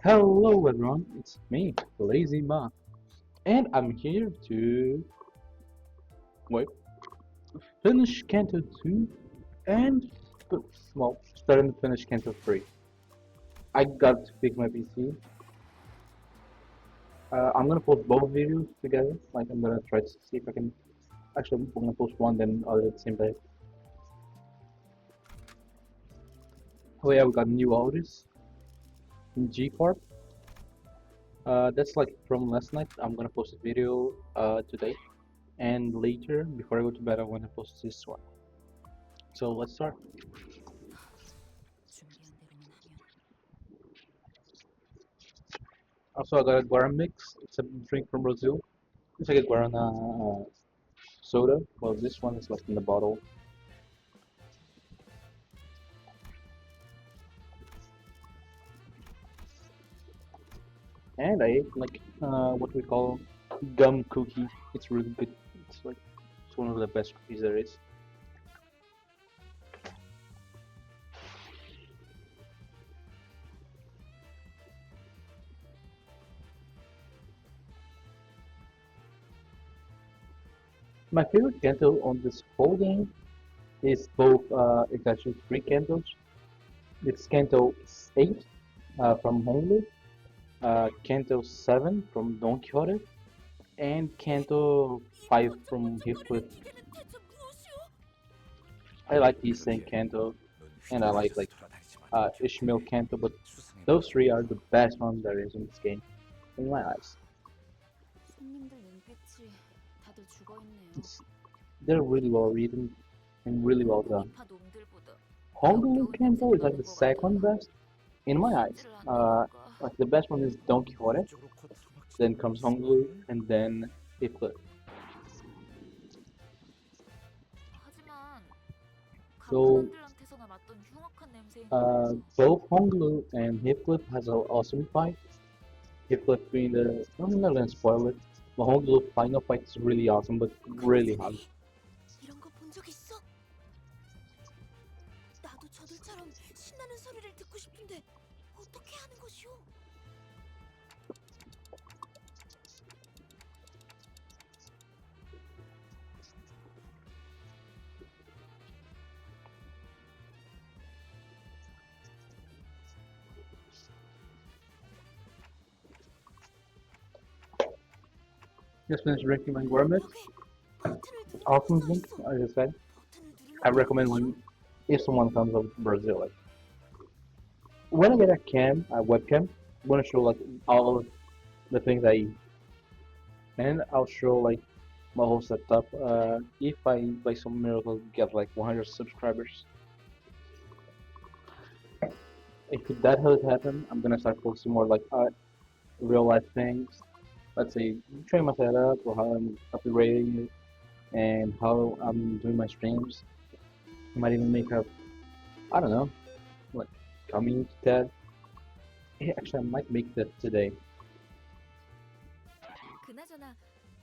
Hello everyone, it's me, Lazy Ma, and I'm here to wait, finish Canto 2 and starting to finish Canto 3. I got to fix my PC. I'm gonna post both videos together. Like I'm gonna try to see if I can. Actually, I'm gonna post one then other at the same time. Oh yeah, we got new artists in G Corp. That's like from last night. I'm gonna post a video today, and later before I go to bed, I'm gonna post this one. So let's start. 준비한 대로만 하면 Also, I got a Guarana mix. It's a drink from Brazil. It's like a Guarana soda. Well, this one is like in the bottle. And I ate like what we call gum cookie. It's really good. It's one of the best cookies there is. My favorite Kanto on this whole game is both. It's actually three Kantos. It's Kanto 8 from Hongu, Kanto 7 from Don Quixote, and Kanto 5 거점 from 거점거리는 Heathcliff. 기계는 대체 무엇이오? I like these same Kanto, and I like Ishmael Kanto, but those three are the best ones there is in this game, in my eyes. 손님들 눈빛이 다들 죽어 있네요. It's, they're really well written and really well done. 공이파 놈들보다 Honolulu Kanto is like the second best, in my eyes. Like the best one is Don Quixote, then comes Honolulu, and then Heathcliff. 하지만 So 강단원들한테서나 맡던 흉악한 냄새인 both Honolulu and Heathcliff has an awesome fight. Heathcliff being the I'm not gonna spoil it. The Honolulu final fight is really awesome, but really hard. 이런 거 본 적 있어? 나도 저들처럼 신나는 소리를 듣고 싶은데 어떻게 하는 것이오? Just finished drinking my gourmet. 버튼을 누르면 Awesome 뭐가 drink, 있어? as I said. 버튼을 누르면 I recommend when if someone comes up to Brazil. Like when I get a webcam, I'm gonna show like all of the things I eat, and I'll show like my whole setup. If I by some miracle get like 100 subscribers, if that does happen, I'm gonna start posting more like real life things. Let's say showing my setup or how I'm upgrading it and how I'm doing my streams. I might even make a I don't know like coming to that. Yeah, actually, I might make that today. 그나저나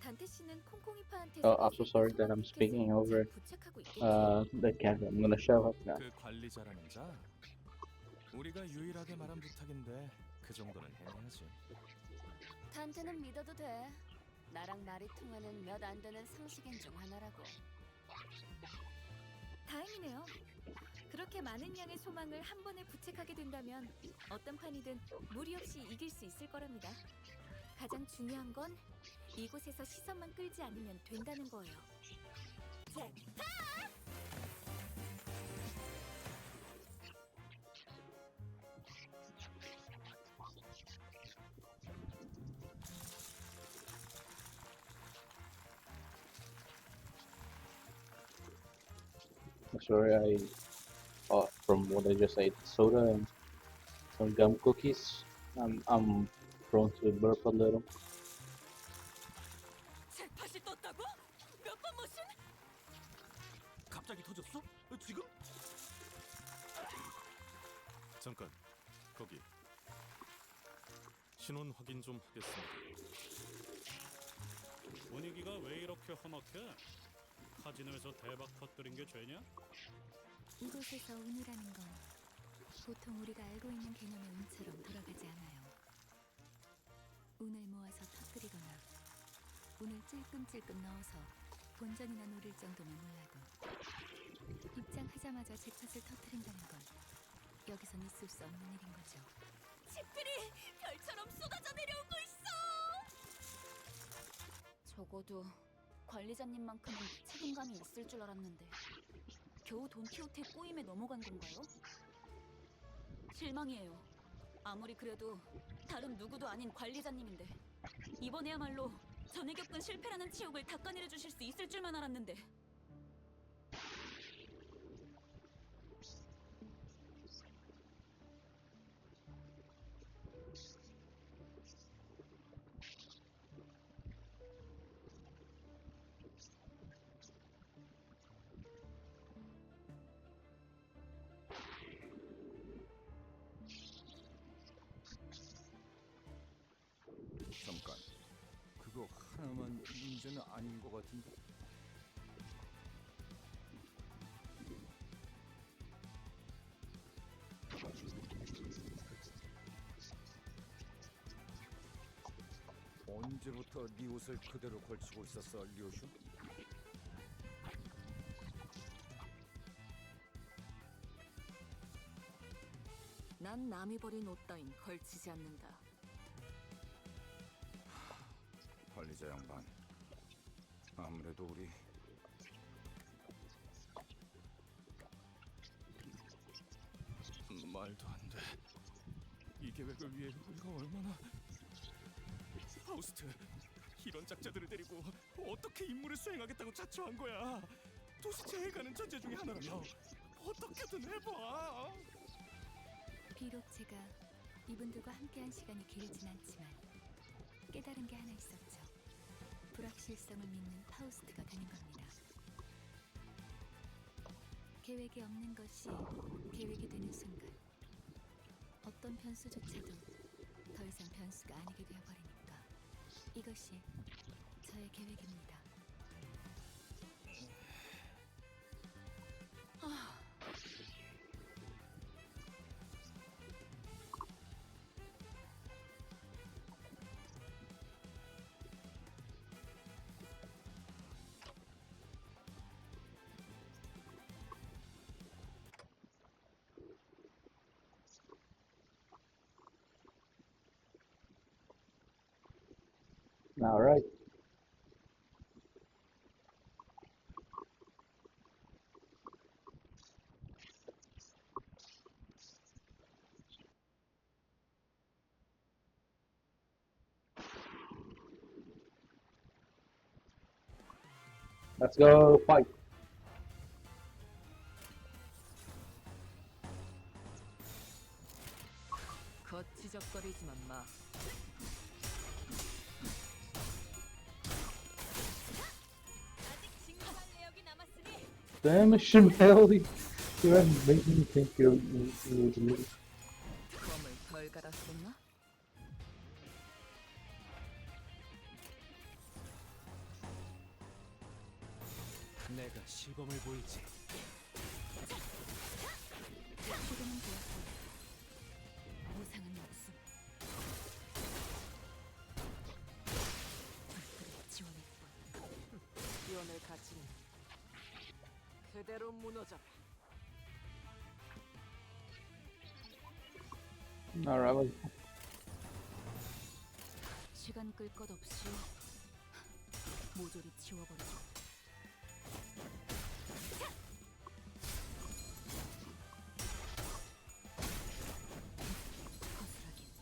단테 씨는 콩콩이파한테서 Oh, I'm so sorry that I'm speaking over 부착하고 있겠지? the camera. I'm gonna shut up now. 그 관리자라는 자? 우리가 유일하게 말한 부탁인데 그 정도는 해내야지. 단테는 믿어도 돼. 나랑 말이 통하는 몇 안 되는 상식인 중 하나라고. 다행이네요. 그렇게 많은 양의 소망을 한 번에 부책하게 된다면 어떤 판이든 무리 없이 이길 수 있을 거랍니다. 가장 중요한 건 이곳에서 시선만 끌지 않으면 된다는 거예요. Sorry, from what I just ate, soda and some gum cookies. I'm prone to burp a little. 잭팟이 떴다고? 몇 번 머신? 갑자기 터졌어? 지금? 잠깐, 거기. 신원 확인 좀 하겠습니다. 분위기가 왜 이렇게 험악해? 카지노에서 대박 터뜨린 게 죄냐? 이곳에서 운이라는 건 보통 우리가 알고 있는 개념의 운처럼 돌아가지 않아요. 찔끔찔끔 넣어서 본전이나 노릴 정도면 몰라도 입장하자마자 제 탓을 터뜨린다는 건 여기선 있을 수 없는 일인 거죠. 집들이 별처럼 쏟아져 내려오고 있어! 적어도 관리자님만큼은 책임감이 있을 줄 알았는데 겨우 돈키호테 꼬임에 넘어간 건가요? 실망이에요. 아무리 그래도 다른 누구도 아닌 관리자님인데 이번에야말로 전에 겪은 실패라는 치욕을 닦아내려 주실 수 있을 줄만 알았는데. 잠깐, 그거 하나만 문제는 아닌 것 같은데. 언제부터 네 옷을 그대로 걸치고 있었어, 리오슈? 난 남이 버린 옷 따윈 걸치지 않는다. 관리자 양반, 아무래도 우리 말도 안 돼. 이 계획을 위해 우리가 얼마나... 파우스트, 이런 작자들을 데리고 어떻게 임무를 수행하겠다고 자처한 거야? 도시체에 가는 천재 중에 하나라며 어떻게든 해봐. 비록 제가 이분들과 함께한 시간이 길진 않지만 깨달은 게 하나 있었죠. 불확실성을 믿는 파우스트가 되는 겁니다. 계획이 없는 것이 계획이 되는 순간 어떤 변수조차도 더 이상 변수가 아니게 되어버리니까 이것이 저의 계획입니다. All right. Let's go fight. 거치적거리지만 마. 아직 진정한 내역이 남았으니 Damn it, Shimelly. You are making me think you would lose. 껌을 덜 갈았었나? 내가 시범을 보이지. 시도는 되었고 보상은 없음. 불길을 지원할 뿐. 기원을 가지니 그대로 무너져라. All right. Well, 시간 끌 것 없이 모조리 지워버리죠. 거스라기.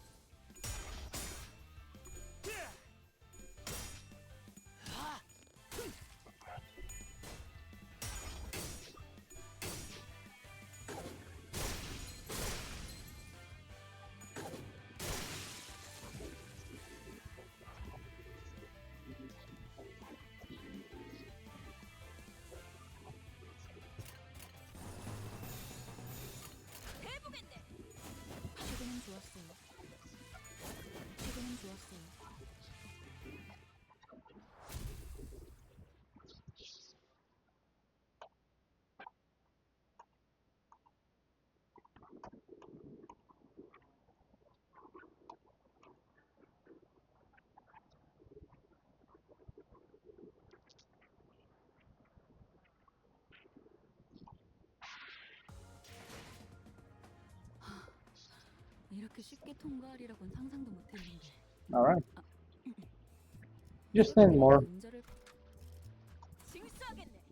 이렇게 쉽게 통과하리라고는 상상도 못했는데. Alright. Just stand more. 운전을 징수하겠네.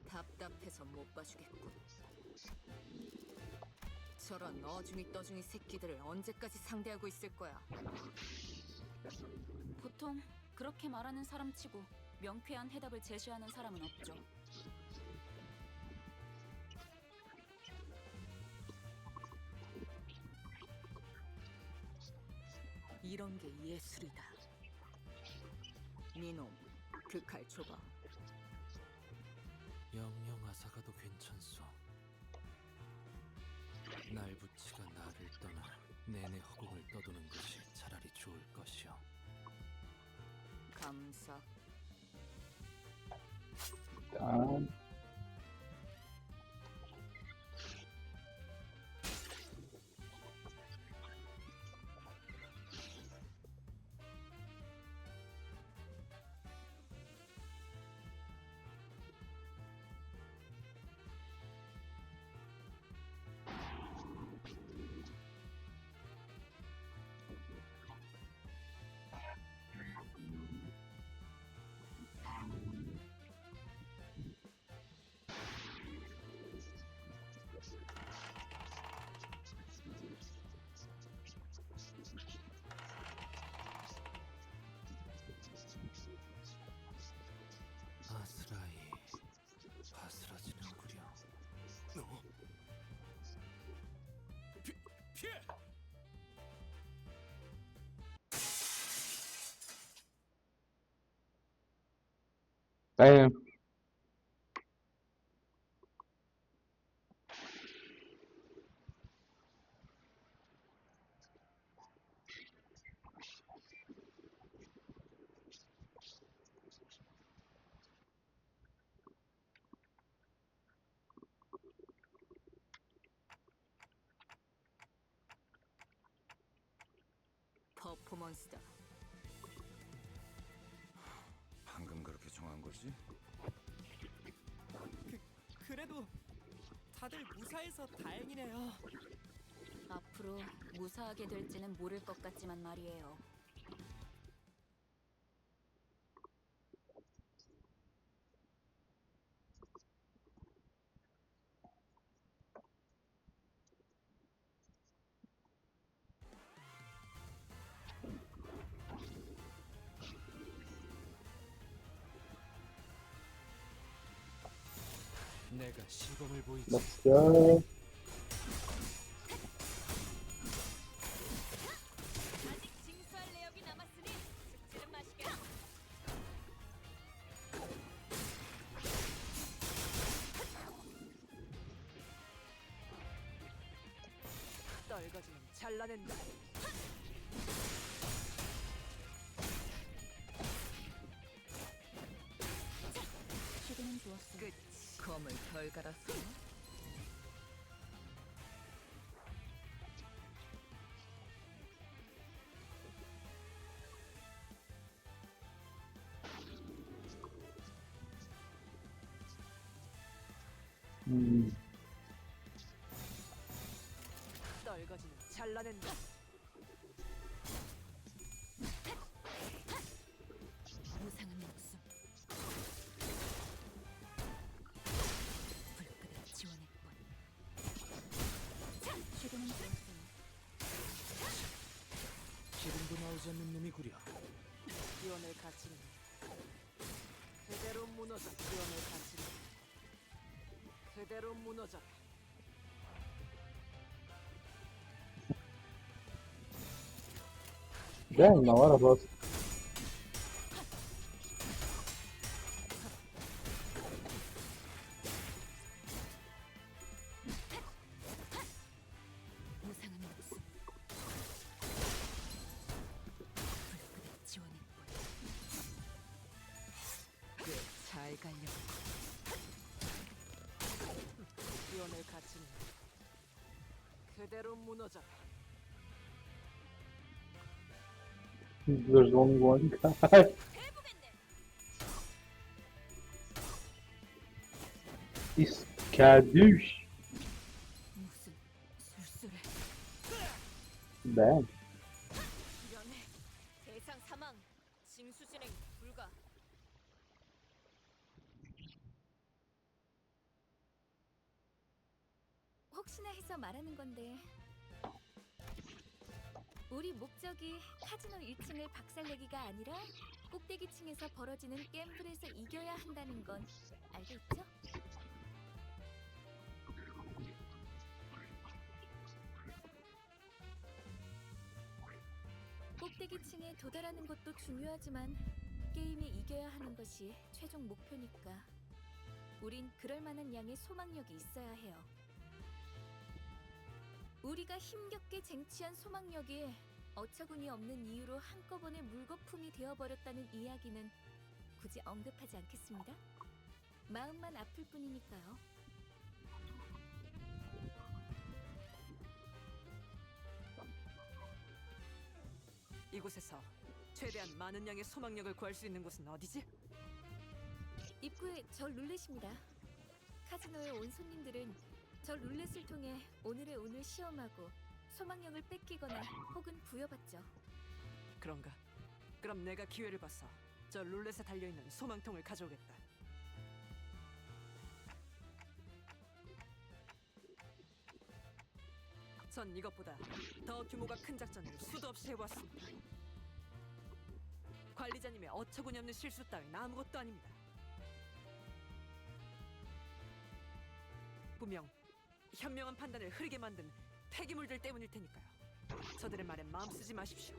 답답해서 못 봐주겠군. 저런 어중이 떠중이 새끼들을 언제까지 상대하고 있을 거야? 보통 그렇게 말하는 사람치고 명쾌한 해답을 제시하는 사람은 없죠. 이런 게 예술이다. 니놈, 그 칼 줘봐. 영영 아사가도 괜찮소. 날부치가 나를 떠나 내내 허공을 떠도는 것이 차라리 좋을 것이오. 감사. Done. 아스라이 바스라지는구려. 피해! Damn. 퍼포먼스다. 방금 그렇게 정한 거지? 그래도 다들 무사해서 다행이네요. 앞으로 무사하게 될지는 모를 것 같지만 말이에요. 내가 시범을 보이지. Let's go. 아직 징수할 내역이 남았으니 숙제는 마시게. 떨거지는 잘라낸다. 시도는 좋았어. 끝. 검을 덜 갈았어. 떨거지는 잘라낸다. 무상한 목숨. 불끈한 지원의 뻔. 시도는 좋았어. 기름도 나오지 않는 놈이구려. 기원을 가치는 그대로 무너져. 기원을 가치는 그대로 무너져. Damn, a lot of us. 무상한 목숨. 불끈한 지원의 뻔. 꽤잘 갈려. 기원을 가치는 그대로 무너져. There's only one guy. He's Kadoosh. 무슨 술수래. Damn. 이러네. 대상 사망. 징수 진행 불가. 혹시나 해서 말하는 건데 우리 목적이 카지노 1층을 박살내기가 아니라 꼭대기층에서 벌어지는 갬블에서 이겨야 한다는 건 알고 있죠? 꼭대기층에 도달하는 것도 중요하지만 게임에 이겨야 하는 것이 최종 목표니까 우린 그럴 만한 양의 소망력이 있어야 해요. 우리가 힘겹게 쟁취한 소망력이 어처구니 없는 이유로 한꺼번에 물거품이 되어버렸다는 이야기는 굳이 언급하지 않겠습니다. 마음만 아플 뿐이니까요. 이곳에서 최대한 많은 양의 소망력을 구할 수 있는 곳은 어디지? 입구에 저 룰렛입니다. 카지노에 온 손님들은 저 룰렛을 통해 오늘의 운을 시험하고 소망력을 뺏기거나 혹은 부여받죠. 그런가? 그럼 내가 기회를 봐서 저 룰렛에 달려있는 소망통을 가져오겠다. 전 이것보다 더 규모가 큰 작전을 수도 없이 해보았습니다. 관리자님의 어처구니 없는 실수 따윈 아무것도 아닙니다. 분명 현명한 판단을 흐리게 만든 폐기물들 때문일 테니까요. 저들의 말에 마음 쓰지 마십시오.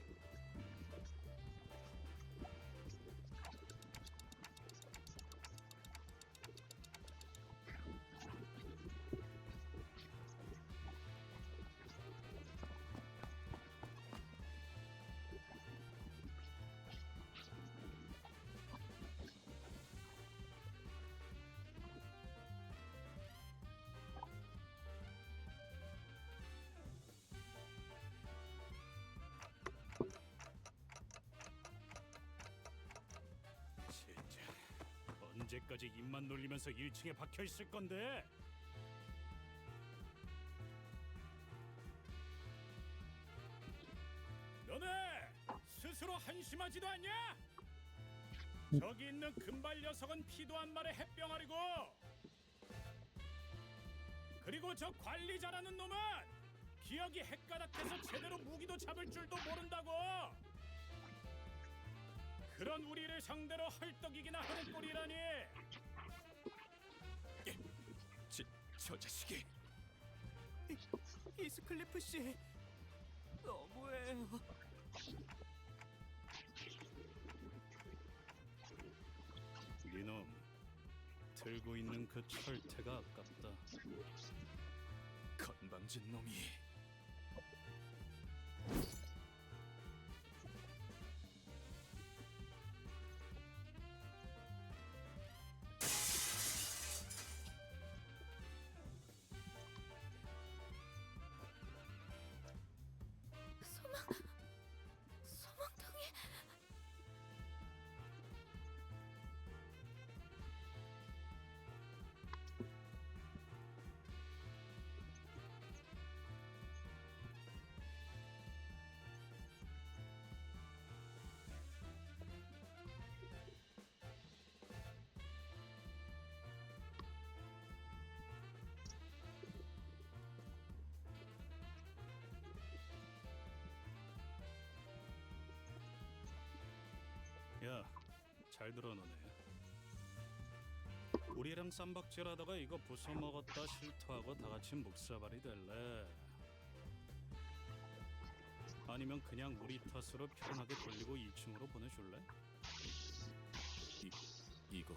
진짜 언제까지 입만 놀리면서 1층에 박혀 있을 건데? 너네 스스로 한심하지도 않냐? 저기 있는 금발 녀석은 피도 한 마리 햇병아리고, 그리고 저 관리자라는 놈은 기억이 헷가닥해서 제대로 무기도 잡을 줄도 모른다고. 그런 우리를 상대로 헐떡이기나 하는 꼴이라니. 저 자식이 이스클리프 씨 너무해요. 니놈 들고 있는 그 철퇴가 아깝다. 건방진 놈이. 소망통이 야, 잘 들어 너네. 우리랑 쌈박질하다가 이거 부숴먹었다 실토하고 다 같이 묵사발이 될래? 아니면 그냥 우리 탓으로 편하게 돌리고 2층으로 보내줄래? 이거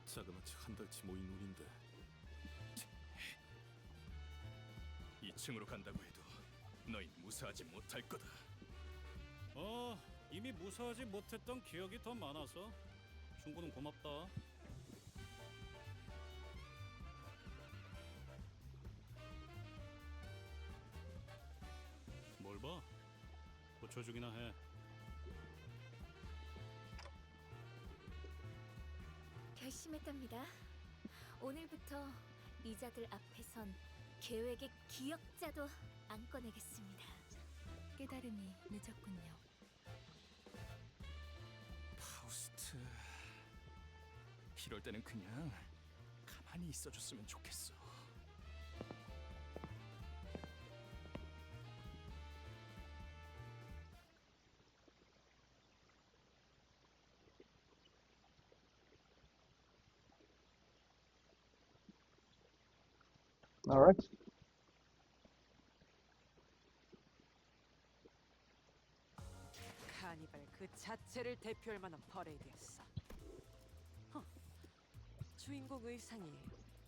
자그마치 한 달치 모인 운인데 2층으로 간다고 해도 너희 무사하지 못할 거다. 이미 무사하지 못했던 기억이 더 많아서 충고는 고맙다. 뭘 봐? 고쳐주기나 해. 결심했답니다. 오늘부터 이자들 앞에선 계획의 기억자도 안 꺼내겠습니다. 깨달음이 늦었군요. 파우스트. 이럴 때는 그냥 가만히 있어줬으면 좋겠어. All right. 카니발 그 자체를 대표할 만한 퍼레이드였어. 허, 주인공 의상이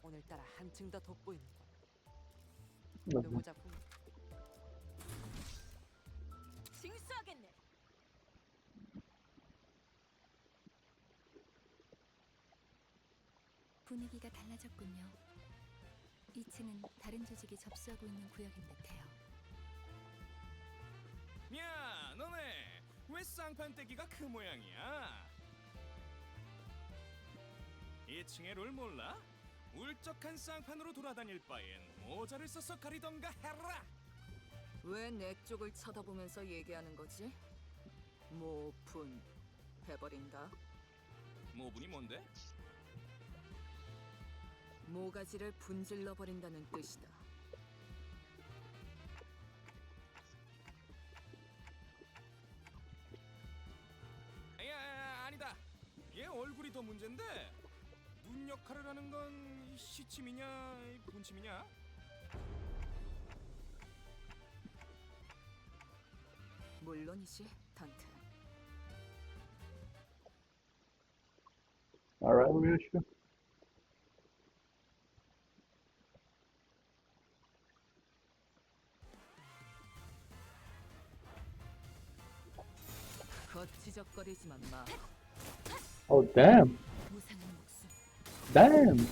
오늘따라 한층 더 돋보이는군. 누구 작품? 징수하겠네. 분위기가 달라졌군요. 2층은 다른 조직이 접수하고 있는 구역인 듯해요. 야, 너네 왜 쌍판 떼기가 그 모양이야? 2층의 룰 몰라? 울적한 쌍판으로 돌아다닐 바엔 모자를 써서 가리던가 해라. 왜 내 쪽을 쳐다보면서 얘기하는 거지? 모분 해버린다. 모분이 뭔데? 모가지를 분질러 버린다는 뜻이다. 야, 아니다. 얘 얼굴이 더 문제인데 눈 역할을 하는 건 시침이냐 본침이냐? 물론이지, 단테. All right, Ryushu. 거치적거리지만 마. Oh, damn. 무상한 목숨. Damn.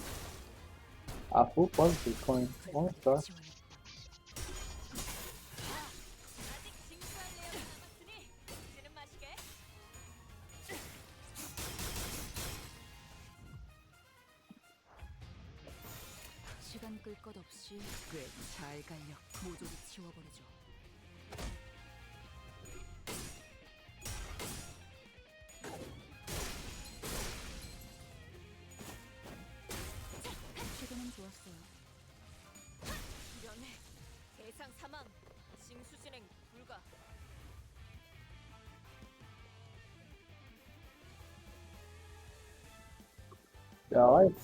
I full positive coin. 1 star. 아직 징수할 내용이 남았으니 이제는 마시게. 시간 끌 것 없이 꽤 잘 갈려. 모조리 치워버리죠. 최근은 좋았어요. 연애 대상 사망 징수 진행 불가. Yeah, all right.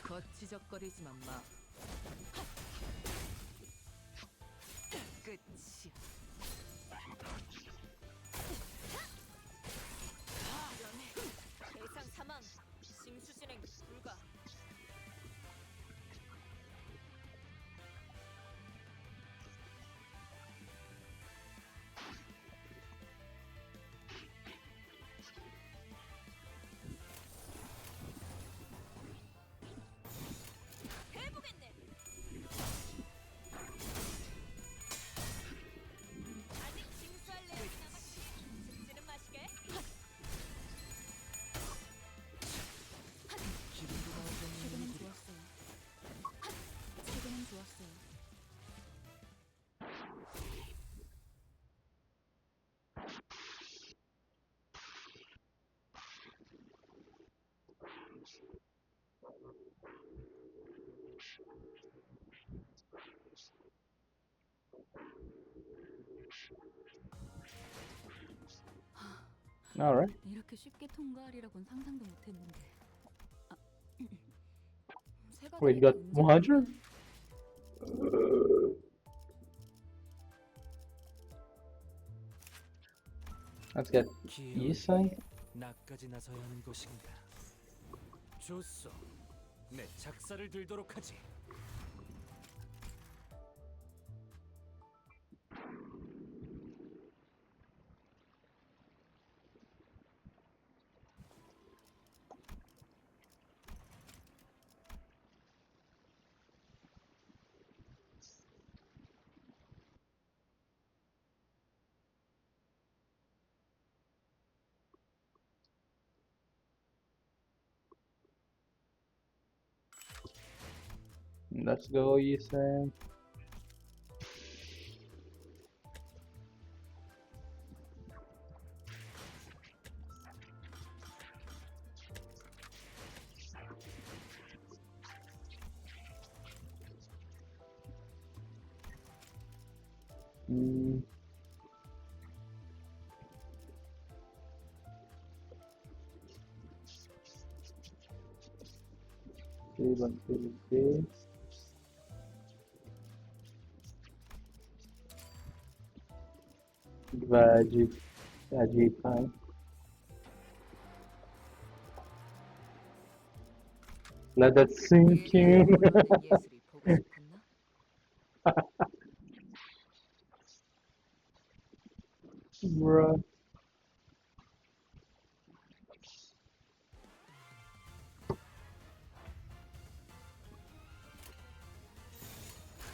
거치적거리지만 마. 끝이야. 연애 대상 사망 징수 진행 불가. 해보겠네. 아직 징수할 내용이 남았으니 죽지는 마시게. 최근은 좋았어요. 최근은 좋았어요. All right. 이렇게 쉽게 통과하리라고는 상상도 못했는데. 아, Wait, you got 100? Let's get east side. 나까지 나서야 하는 것인가? 좋소. 내 작사를 들도록 하지. Let's go, Ethan. Mm. Let's see. Vai time. Let that sink in. 예술이 보고 싶었나? Bruh.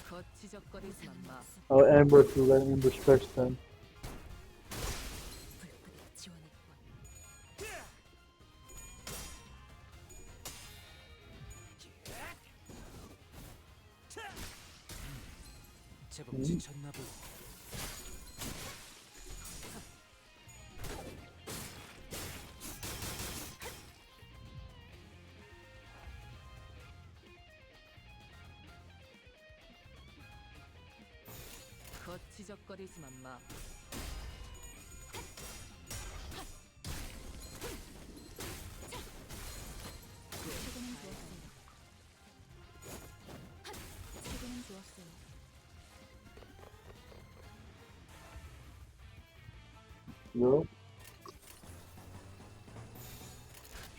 거치적거리지만 마. Oh, ambush. We're gonna ambush first then. 불끈히 지원했군. 제법 지쳤나 보고. 거치적거리지만 마. 지금은 좋았어요. Yo.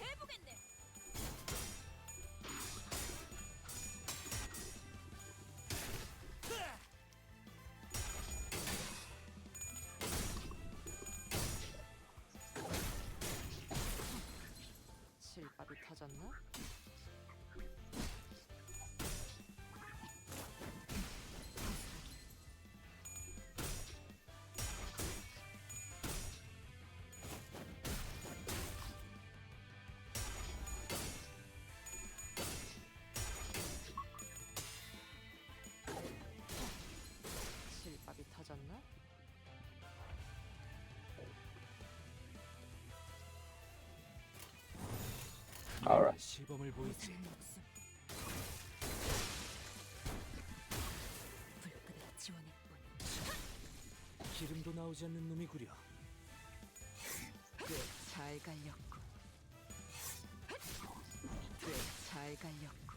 해보겠네. 실밥이 터졌나? 실밥이 터졌나? Alright. 시범을 보이지. 불끈히 지원했군. 기름도 나오지 않는 놈이구려. 잘 갈렸고. 잘 갈렸고.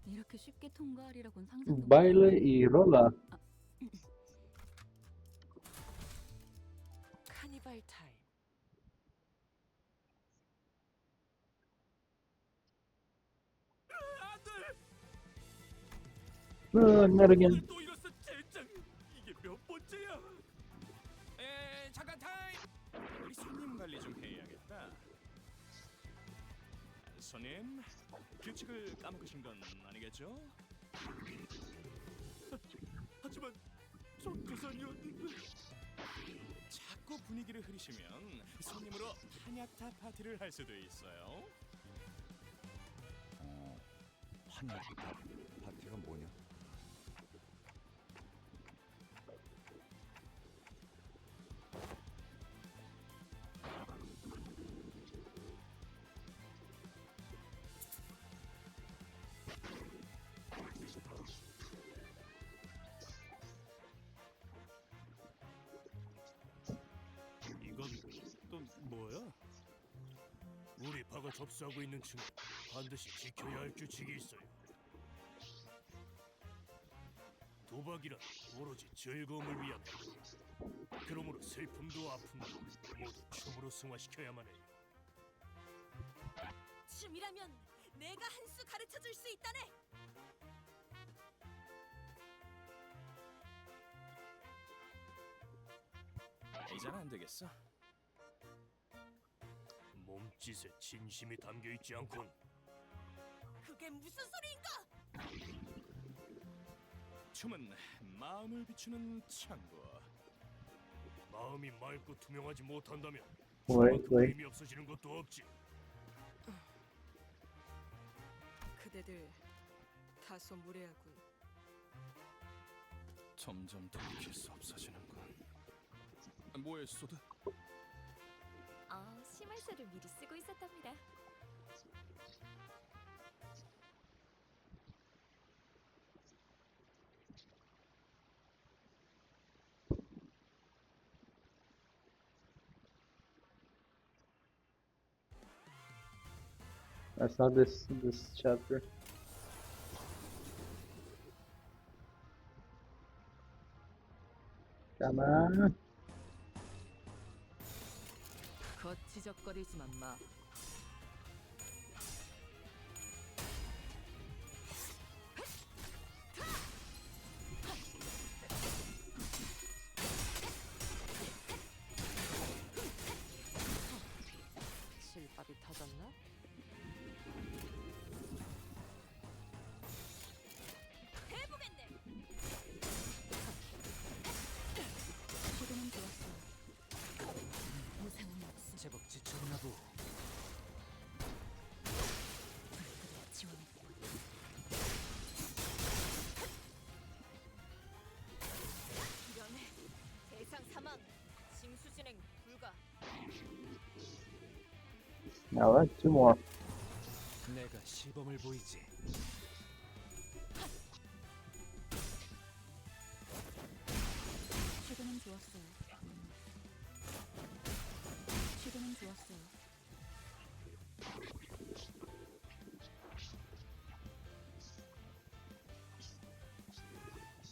이렇게 쉽게 통과하리라고는 상상도 Baile y rola. 카니발 타임. Not again. 또 이랬어 젠장. 이게 몇 번째야? 잠깐 타임. 우리 손님 관리 좀 해야겠다. 손님, 규칙을 까먹으신 건 아니겠죠? 하지만 전도사님이 자꾸 분위기를 흐리시면 손님으로 파냐타 파티를 할 수도 있어요. 파냐타 파티가 뭐냐? 이건 또 뭐야? 우리 파가 접수하고 있는 층은 반드시 지켜야 할 규칙이 있어요. 도박이란 오로지 즐거움을 위한 행. 그러므로 슬픔도 아픔도 모두 춤으로 승화시켜야만 해요. 춤이라면 내가 한 수 가르쳐 줄 수 있다네. 이젠 안 되겠어. 몸짓에 진심이 담겨 있지 않군. 그게 무슨 소리인가? 춤은 마음을 비추는 창고. 마음이 맑고 투명하지 못한다면 Wait, 그만큼 wait. 의미 없어지는 것도 없지. 그대들 다소 무례하군. 점점 돌이킬 수 없어지는군. 뭐해, 소드? 심할서를 미리 쓰고 있었답니다. That's not this chapter. Come on. 거치적거리지만 마. 실밥이 터졌나? 시도는 좋았어요. 무상은 없음. 제법 지쳤나 보. 지원했군. 이러네. 대상 사망. 징수 진행 불가. All right, two more. 내가 시범을 보이지. 시도는 좋았어요. 시도는 좋았어요.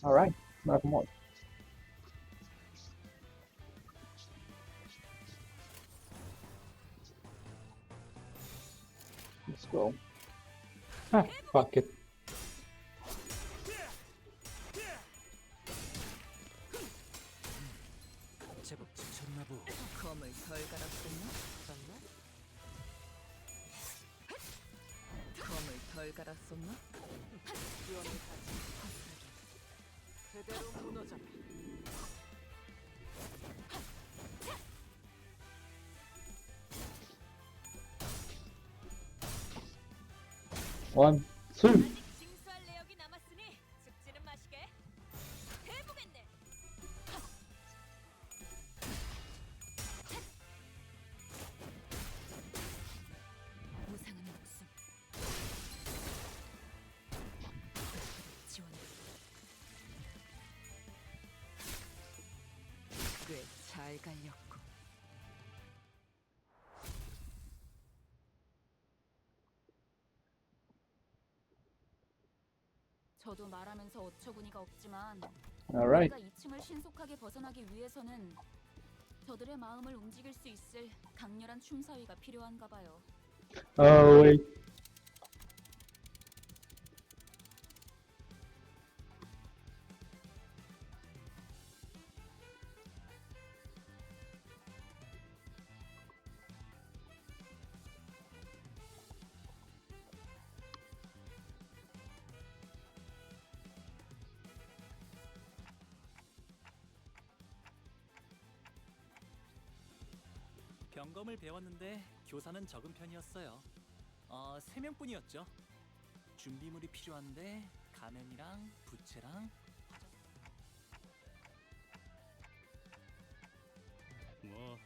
All right, not more. Let's go. Ah, fuck it. 제법 지쳤나 보. 검을 덜 갈았었나? 졌나? 검을 덜 갈았었나? 위험을 가지. 그대로 무너져라. One, two. 아직 징수할 내역이 남았으니 죽지는 마시게. 해보겠네. 무상은 없음. 지원했군. 꽤 잘 갈렸고. 저도 말하면서 어처구니가 없지만 All right. 우리가 2층을 신속하게 벗어나기 위해서는 저들의 마음을 움직일 수 있을 강렬한 춤사위가 필요한가 봐요. Oh wait. 경검을 배웠는데 교사는 적은 편이었어요. 3명뿐이었죠. 준비물이 필요한데 가면이랑 부채랑 뭐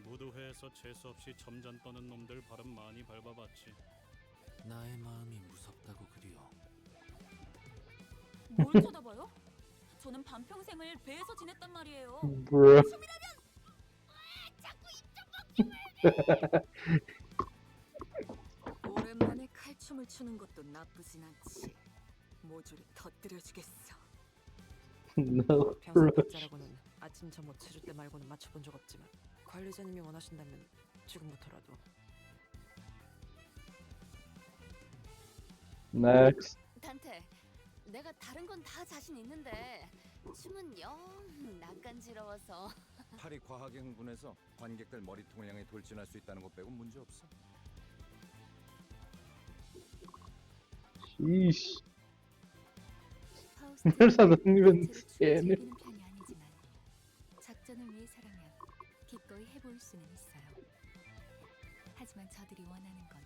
무도회에서 재수 없이 점잔 떠는 놈들 발음 많이 밟아봤지. 나의 마음이 무섭다고 그리요. 뭘 쳐다봐요? 저는 반평생을 배에서 지냈단 말이에요. Bruh. 오랜만에 칼춤을 추는 것도 나쁘진 않지. 모조리 터뜨려주겠어. No. 평소 Bruh. 박자라고는 아침 점호 치를 때 말고는 맞춰본 적 없지만 관리자님이 원하신다면 지금부터라도. Next. 단테, 내가 다른 건 다 자신 있는데 춤은 영 낯간지러워서. 팔이 과하게 흥분해서 관객들 머리통을 향해 돌진할 수 있다는 것 빼고 문제 없어. Sheesh. 파우스트는 There's not even 전체로 춤을 scared. 즐기는 편이 아니지만 작전을 위해서라면 기꺼이 해볼 수는 있어요. 하지만 저들이 원하는 건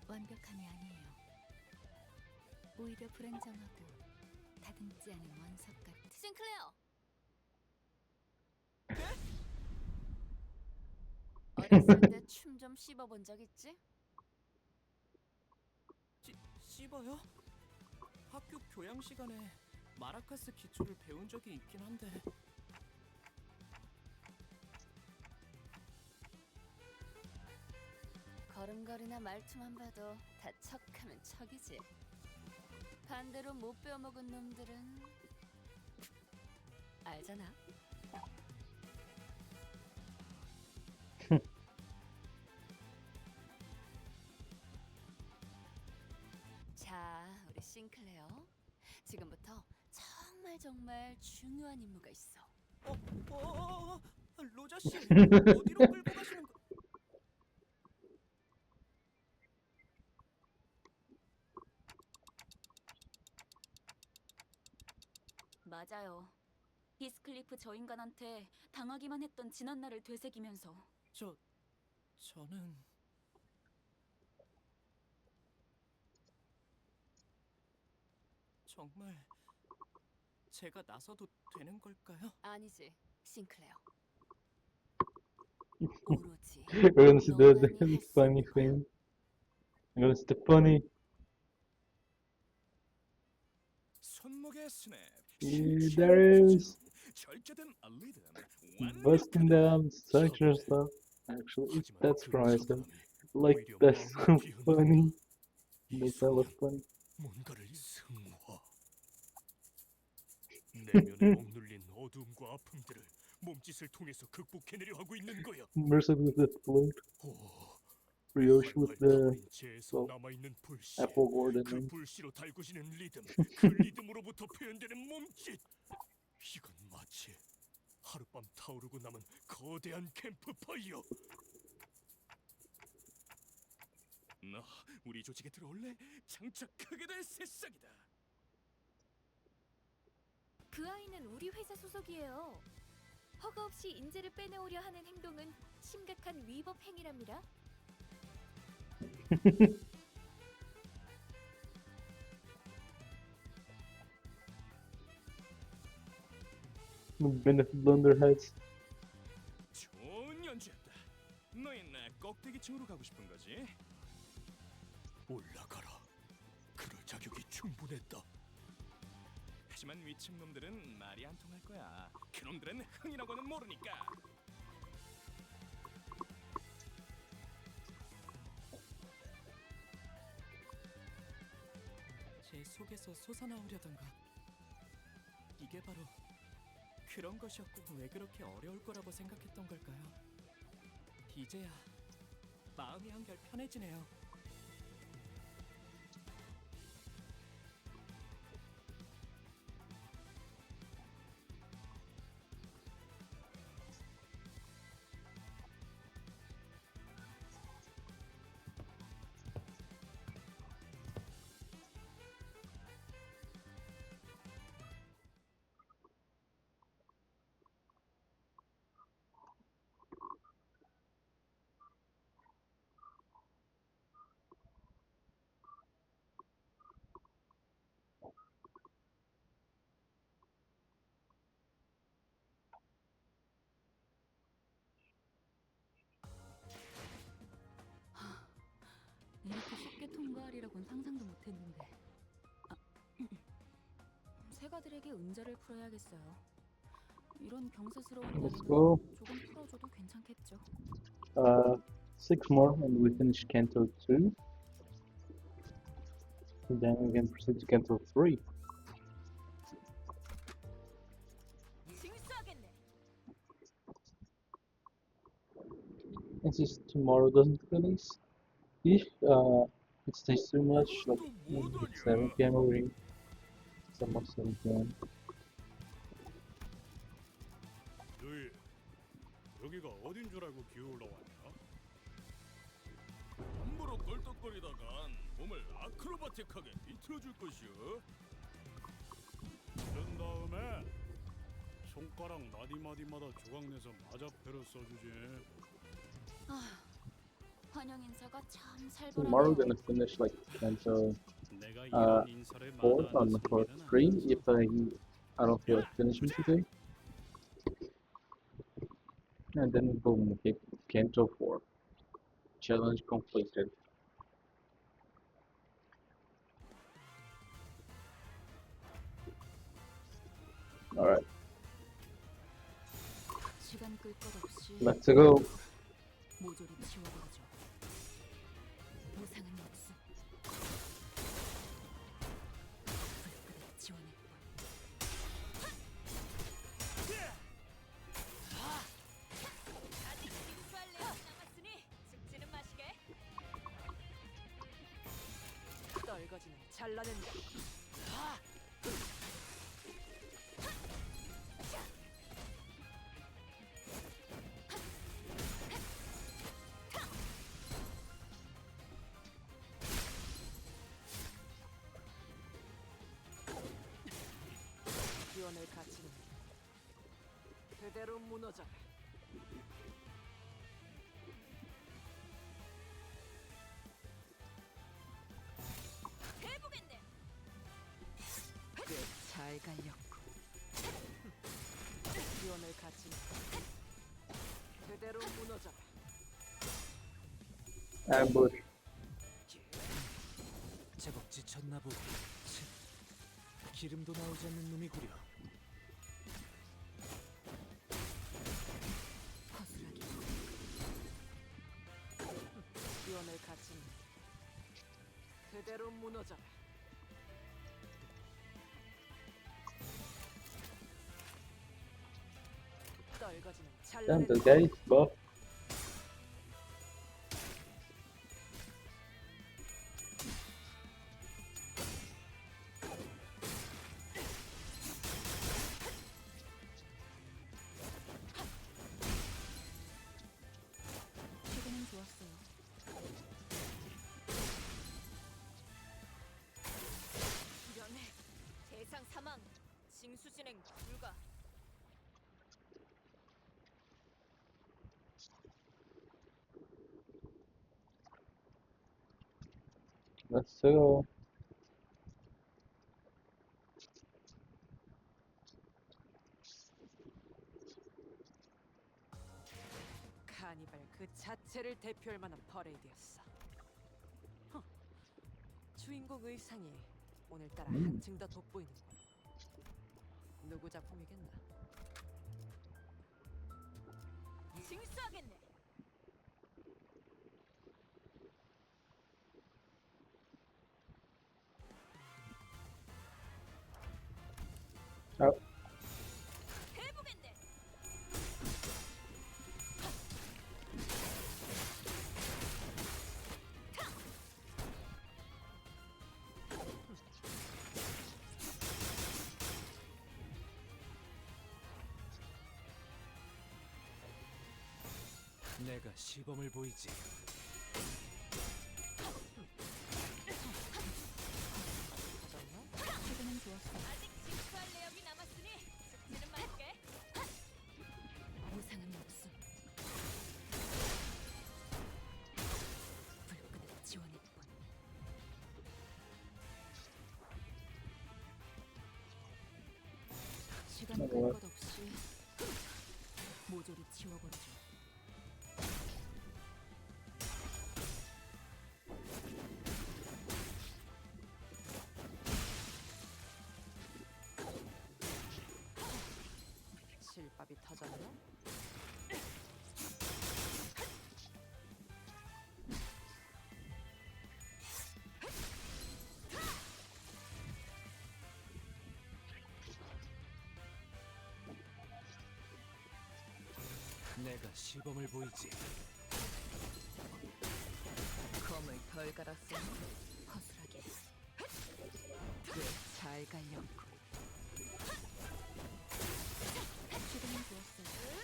완벽함이 아니에요. 오히려 불안정하고 다듬지 않은 원석 같은. 싱클레어. 어렸을 때 춤 좀 씹어본 적 있지? 씹어요? 학교 교양 시간에 마라카스 기초를 배운 적이 있긴 한데 걸음걸이나 말투만 봐도 다 척하면 척이지. 반대로 못 배워먹은 놈들은 알잖아. 자, 우리 싱클레어. 지금부터 정말 중요한 임무가 있어. 로저 씨 어디로 끌고 가시는 거? 맞아요. 히스클리프 저 인간한테 당하기만 했던 지난날을 되새기면서 저는 정말 제가 나서도 되는 걸까요? 아니지, 싱클레어. 오로지 We're gonna see the 너만이 할 수 funny 있는 거야. thing. We're gonna see the funny. 손목의 스냅. There is 절제된 리듬. busting down structure stuff. Actually, that's surprising. Like that's so funny. That was funny. 뭔가를 승화. 내면에 억눌린 어둠과 아픔들을 몸짓을 통해서 극복해내려 하고 있는 거야. Mercy with the float. 오, Ryoshi with the 활활 재에서 well, 남아있는 불씨. apple gordon. 그 불씨로 달구지는 리듬, 그 리듬으로부터 표현되는 몸짓. 이건 마치 하룻밤 타오르고 남은 거대한 캠프파이어. 나 우리 조직에 들어올래? 장착하게 될 새싹이다. 그 아이는 우리 회사 소속이에요. 허가 없이 인재를 빼내오려 하는 행동은 심각한 위법 행위랍니다. Benefit Blunderheads. 좋은 연주였다. 너희 나 껍데기 층으로 가고 싶은 거지? 올라가라. 그럴 자격이 충분했다. 하지만 위층 놈들은 말이 안 통할 거야. 그놈들은 흥이라고는 모르니까. 제 속에서 솟아나오려던 것 이게 바로 그런 것이었고 왜 그렇게 어려울 거라고 생각했던 걸까요? 이제야 마음이 한결 편해지네요. 이렇게 쉽게 통과하리라곤 상상도 못했는데. 세가들에게 은자를 풀어야겠어요. 이런 경사스러운 Let's 다리는 go. 조금 풀어줘도 괜찮겠죠. 6 more and we finish Canto 2. Then we can proceed to Canto 3. 징수하겠네. And since tomorrow doesn't release, if it stays too much, like maybe it's 7 p.m. already. It's almost 7 p.m. 너희 여기가 어딘 줄 알고 기어올라 왔냐? 함부로 껄떡거리다간 몸을 아크로바틱하게 비틀어줄 것이오. 그런 다음에 손가락 마디마디마다 조각내서 맞아표를 써주지. 아, 환영 인사가 참 Tomorrow 살벌하네요. gonna finish like until 내가 Uh, 이런 인사를 4 on the 마다하는 4th stream if I don't feel like finishing today. And then boom, hit Kanto 4. Challenge completed. Alright, 시간 끌 것 없이 let's go. 모조리 치워버리죠. 보상은 없음. 불끈한 지원의 뻔. 아직 징수할 내용이 남았으니 죽지는 마시게. 떨거지는 잘라낸다. 기원을 갖추는 그대로 무너져라. 해보겠네. 꽤잘 갈렸고. 기원을 갖추는 그대로 무너져라. Ambush. 제법 지쳤나 보군. 치, 기름도 나오지 않는 놈이구려. 허술하게. 기원을 갖추는 그대로 무너져라. 떨거지는 Damn, 잘라낸다. the guy's buff. 최근엔 좋았어요. 이런 대상 사망. 징수 진행 불가. Let's go. 카니발 그 자체를 대표할 만한 퍼레이드였어. 허, 주인공 의상이 오늘따라 한층 더 돋보이는군. 누구 작품이겠나? 징수하겠네. Oh, 해보겠네. 내가 시범을 보이지. 터졌나? 최근엔 좋았어. 아직 징수할 내역이 남았으니 죽지는 말게. 보상은 없음. 불끈한 지원의 뻔. 시간 끌 것 없이 모조리 치워버리죠. 실밥이 터졌나? 내가 시범을 보이지. 검을 덜 갈았어. 허술하게. 꽤잘 갈렸고. 최근엔 좋았어요.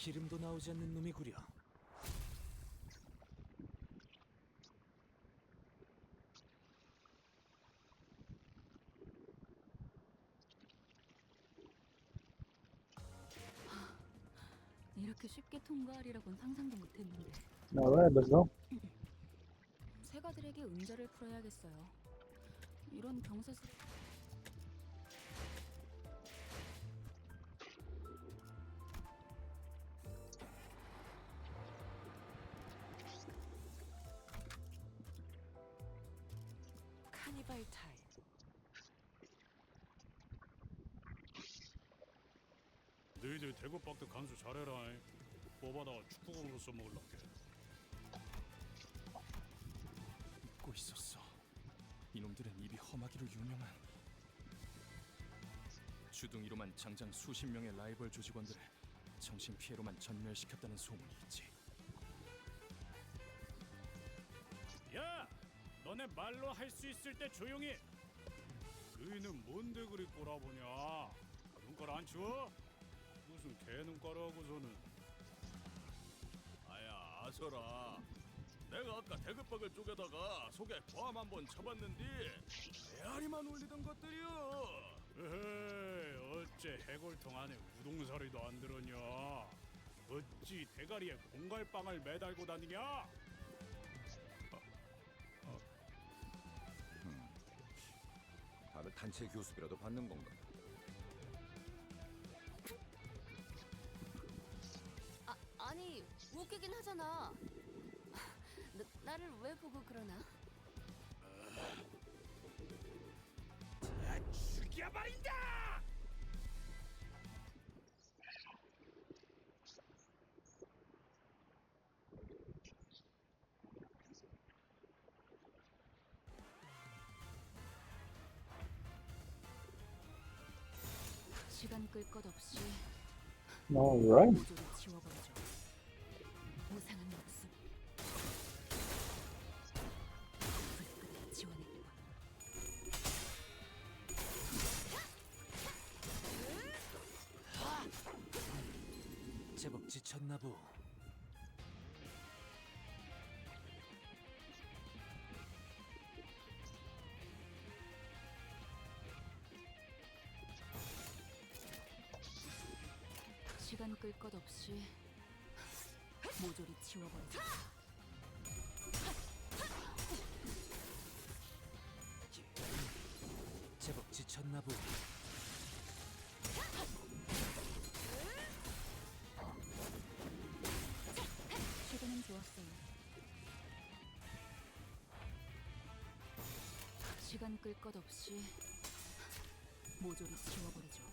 기름도 나오지 않는 놈이구려. 이렇게 쉽게 통과하리라고는 상상도 못했는데. Alright, let's go. 새가들에게 은자를 풀어야겠어요. 이런 경사스 카니발 타임. 너희들 대구박도 간수 잘해라. 뽑아다가 축구공으로 써먹을란게. 잊고 있었어. 이놈들은 입이 험하기로 유명한 주둥이로만 장장 수십 명의 라이벌 조직원들을 정신 피해로만 전멸시켰다는 소문이 있지. 야! 너네 말로 할 수 있을 때 조용히! 너희는 뭔데 그리 꼬라보냐? 눈깔 안 치워? 무슨 개눈깔 하고서는. 아야 아서라. 내가 아까 대급박을 쪼개다가 속에 괌 한번 쳐봤는데 메아리만 울리던 것들이여. 에헤이, 어째 해골통 안에 우동사리도 안 들었냐? 어찌 대가리에 공갈빵을 매달고 다니냐? 다들 단체 교습이라도 받는 건가? 아니 웃기긴 하잖아. 나를 왜 보고 그러나? 죽여버린다! 시간 끌 것 없이 Alright. 모조리 지워버리죠. 무상한 목숨. 불끈한 지원의 길. 제법 지쳤나 보. 시간 끌 것 없이 모조리 지워버리죠. 제법 지쳤나 보. 시간은 좋았어요. 시간 끌 것 없이 모조리 지워버리죠.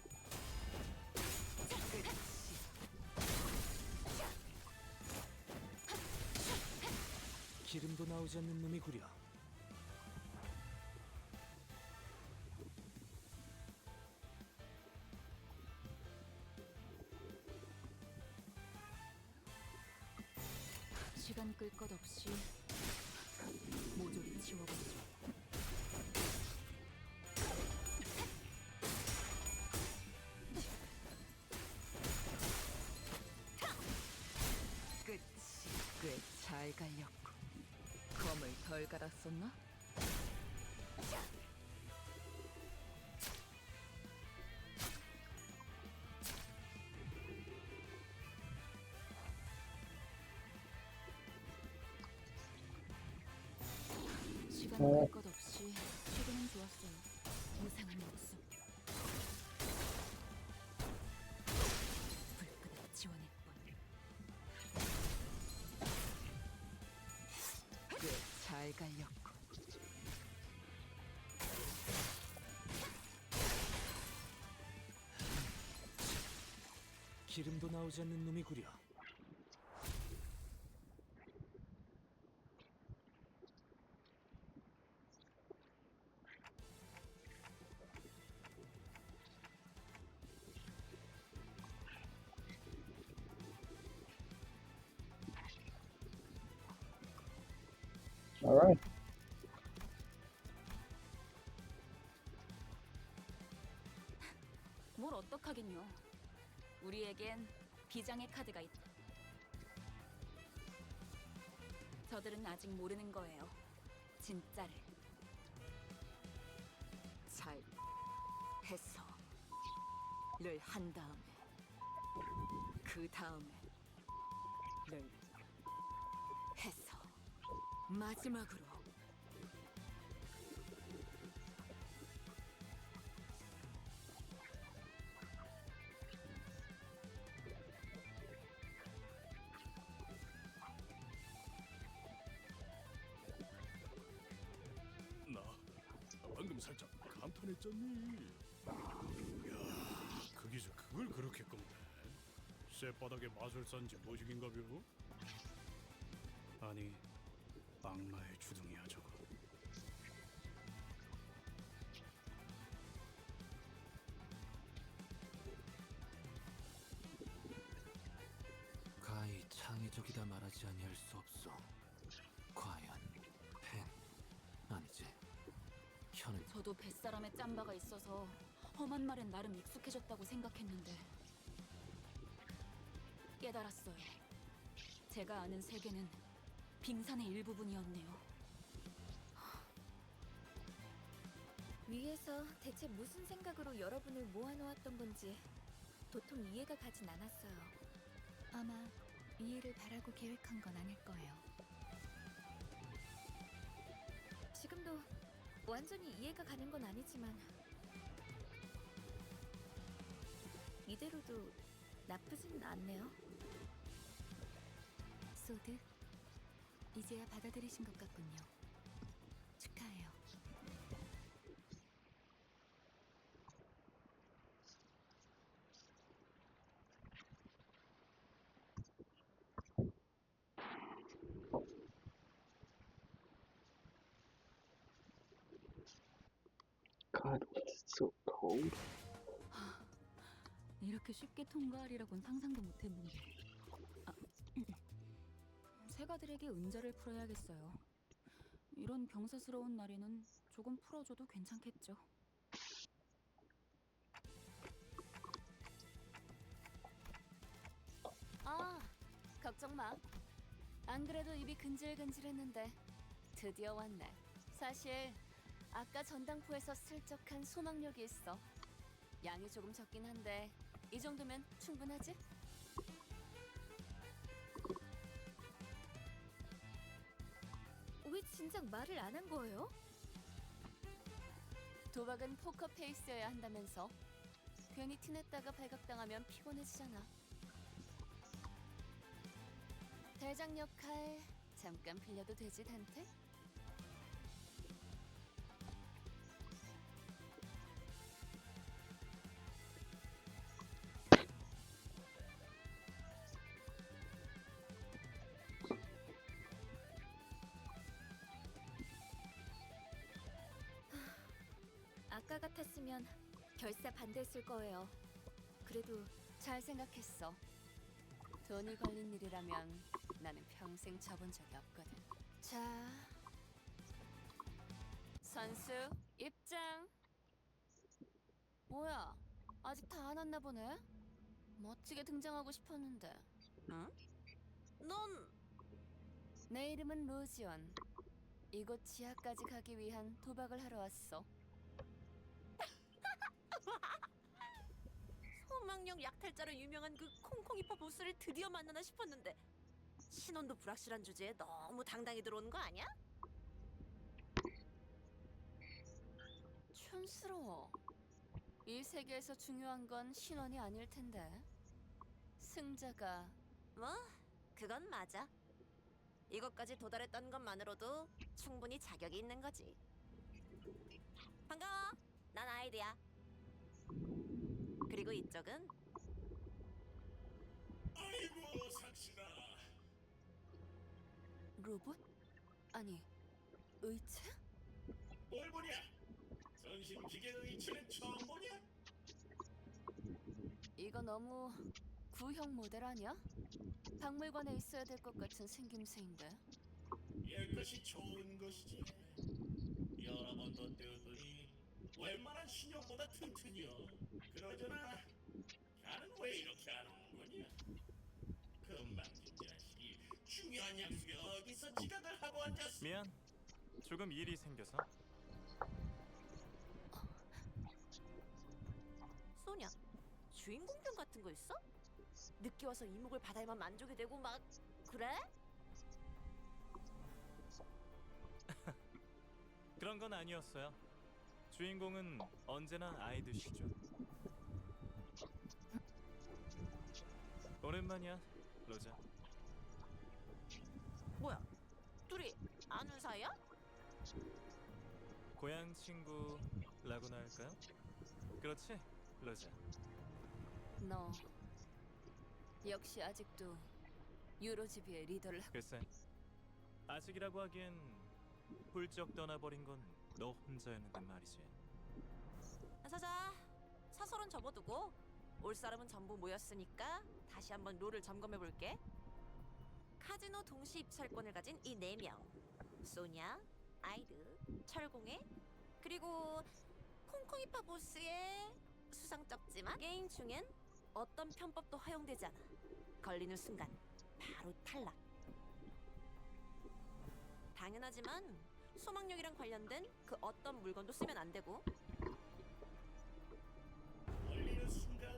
기름도 나오지 않는 놈이구려. 시간 끌 것 없이 모조리 지워버리죠. 끝이 꽤 잘 갈렸고 검을 덜 갈았었나? 시간 끌 것 없이 최근은 좋았어요. 무상한 목숨. 불끈한 지원의 뻔. 꽤 잘 갈렸고 기름도 나오지 않는 놈이구려. Alright. 뭘 어떡하긴요. 우리에겐 비장의 카드가 있다. 저들은 아직 모르는 거예요. 진짜를. 잘 해서 를 한 다음에 그 다음에 를 해서 마지막으로 나 방금 살짝 감탄했잖니. 야, 거기서 그걸 그렇게 꺾네. 쇳바닥에 마술사인지 뭐직인가벼? 아니, 악마의 주둥이야 저거. 가히 창의적이다 말하지 아니할 수 없소. 과연 펜 아니지 혀는 저도 뱃사람에 짬바가 있어서 험한 말엔 나름 익숙해졌다고 생각했는데 깨달았어요. 제가 아는 세계는 빙산의 일부분이었네요. 위에서 대체 무슨 생각으로 여러분을 모아놓았던 건지 도통 이해가 가진 않았어요. 아마 이해를 바라고 계획한 건 아닐 거예요. 지금도 완전히 이해가 가는 건 아니지만 이대로도 나쁘진 않네요. 소드, 이제야 받아들이신 것 같군요. 축하해요. God, it's so cold. 이렇게 쉽게 통과하리라곤 상상도 못했는데. 새가들에게 은자를 풀어야겠어요. 이런 경사스러운 날에는 조금 풀어줘도 괜찮겠죠. 아, 걱정 마. 안 그래도 입이 근질근질했는데 드디어 왔네. 사실 아까 전당포에서 슬쩍한 소망력이 있어. 양이 조금 적긴 한데 이 정도면 충분하지? 왜 진작 말을 안 한 거예요? 도박은 포커페이스여야 한다면서. 괜히 티냈다가 발각당하면 피곤해지잖아. 대장 역할 잠깐 빌려도 되지, 단테? 아까 같았으면 결사 반대했을 거예요. 그래도 잘 생각했어. 돈이 걸린 일이라면 나는 평생 접은 적이 없거든. 자, 선수 입장. 뭐야, 아직 다 안 왔나 보네? 멋지게 등장하고 싶었는데. 응? 넌 내 이름은 로지원. 이곳 지하까지 가기 위한 도박을 하러 왔어. 소망력 약탈자로 유명한 그 콩콩이파 보스를 드디어 만나나 싶었는데 신원도 불확실한 주제에 너무 당당히 들어오는 거 아니야? 촌스러워. 이 세계에서 중요한 건 신원이 아닐 텐데. 승자가 뭐 그건 맞아. 이것까지 도달했던 것만으로도 충분히 자격이 있는 거지. 반가워. 난 아이드야. 그리고 이쪽은 아이고 상신아. 로봇? 아니, 의체? 뭘 보냐? 전신 기계 의체는 처음 보냐? 이거 너무 구형 모델 아니야? 박물관에 있어야 될 것 같은 생김새인데. 이것이 좋은 것이지. 여러 번 덧대었더니 웬만한 신형보다 튼튼이여. 그러잖아. 나는 왜 이렇게 안 오는 거냐? 금방 진 자식이 중요 중요한 약속에 어디서 지각을 하고 앉았어? 미안. 조금 일이 생겨서. 소냐, 주인공병 같은 거 있어? 늦게 와서 이목을 받아야만 만족이 되고 막 그래? 그런 건 아니었어요. 주인공은 언제나 아이드시죠. 오랜만이야, 로자. 뭐야? 둘이 아는 사이야? 고향 친구라고나 할까요? 그렇지, 로자. 너 역시 아직도 유로지비의 리더를 하고 글쎄, 아직이라고 하기엔 훌쩍 떠나버린 건 너 혼자였는데 말이지. 자자, 사설은 접어두고 올 사람은 전부 모였으니까 다시 한번 룰을 점검해 볼게. 카지노 동시 입찰권을 가진 이 4명. 소냐, 아이드, 철공해, 그리고 콩콩이파 보스의 수상쩍지만 게임 중엔 어떤 편법도 허용되지 않아. 걸리는 순간 바로 탈락. 당연하지만 소망력이랑 관련된 그 어떤 물건도 쓰면 안 되고. 걸리는 순간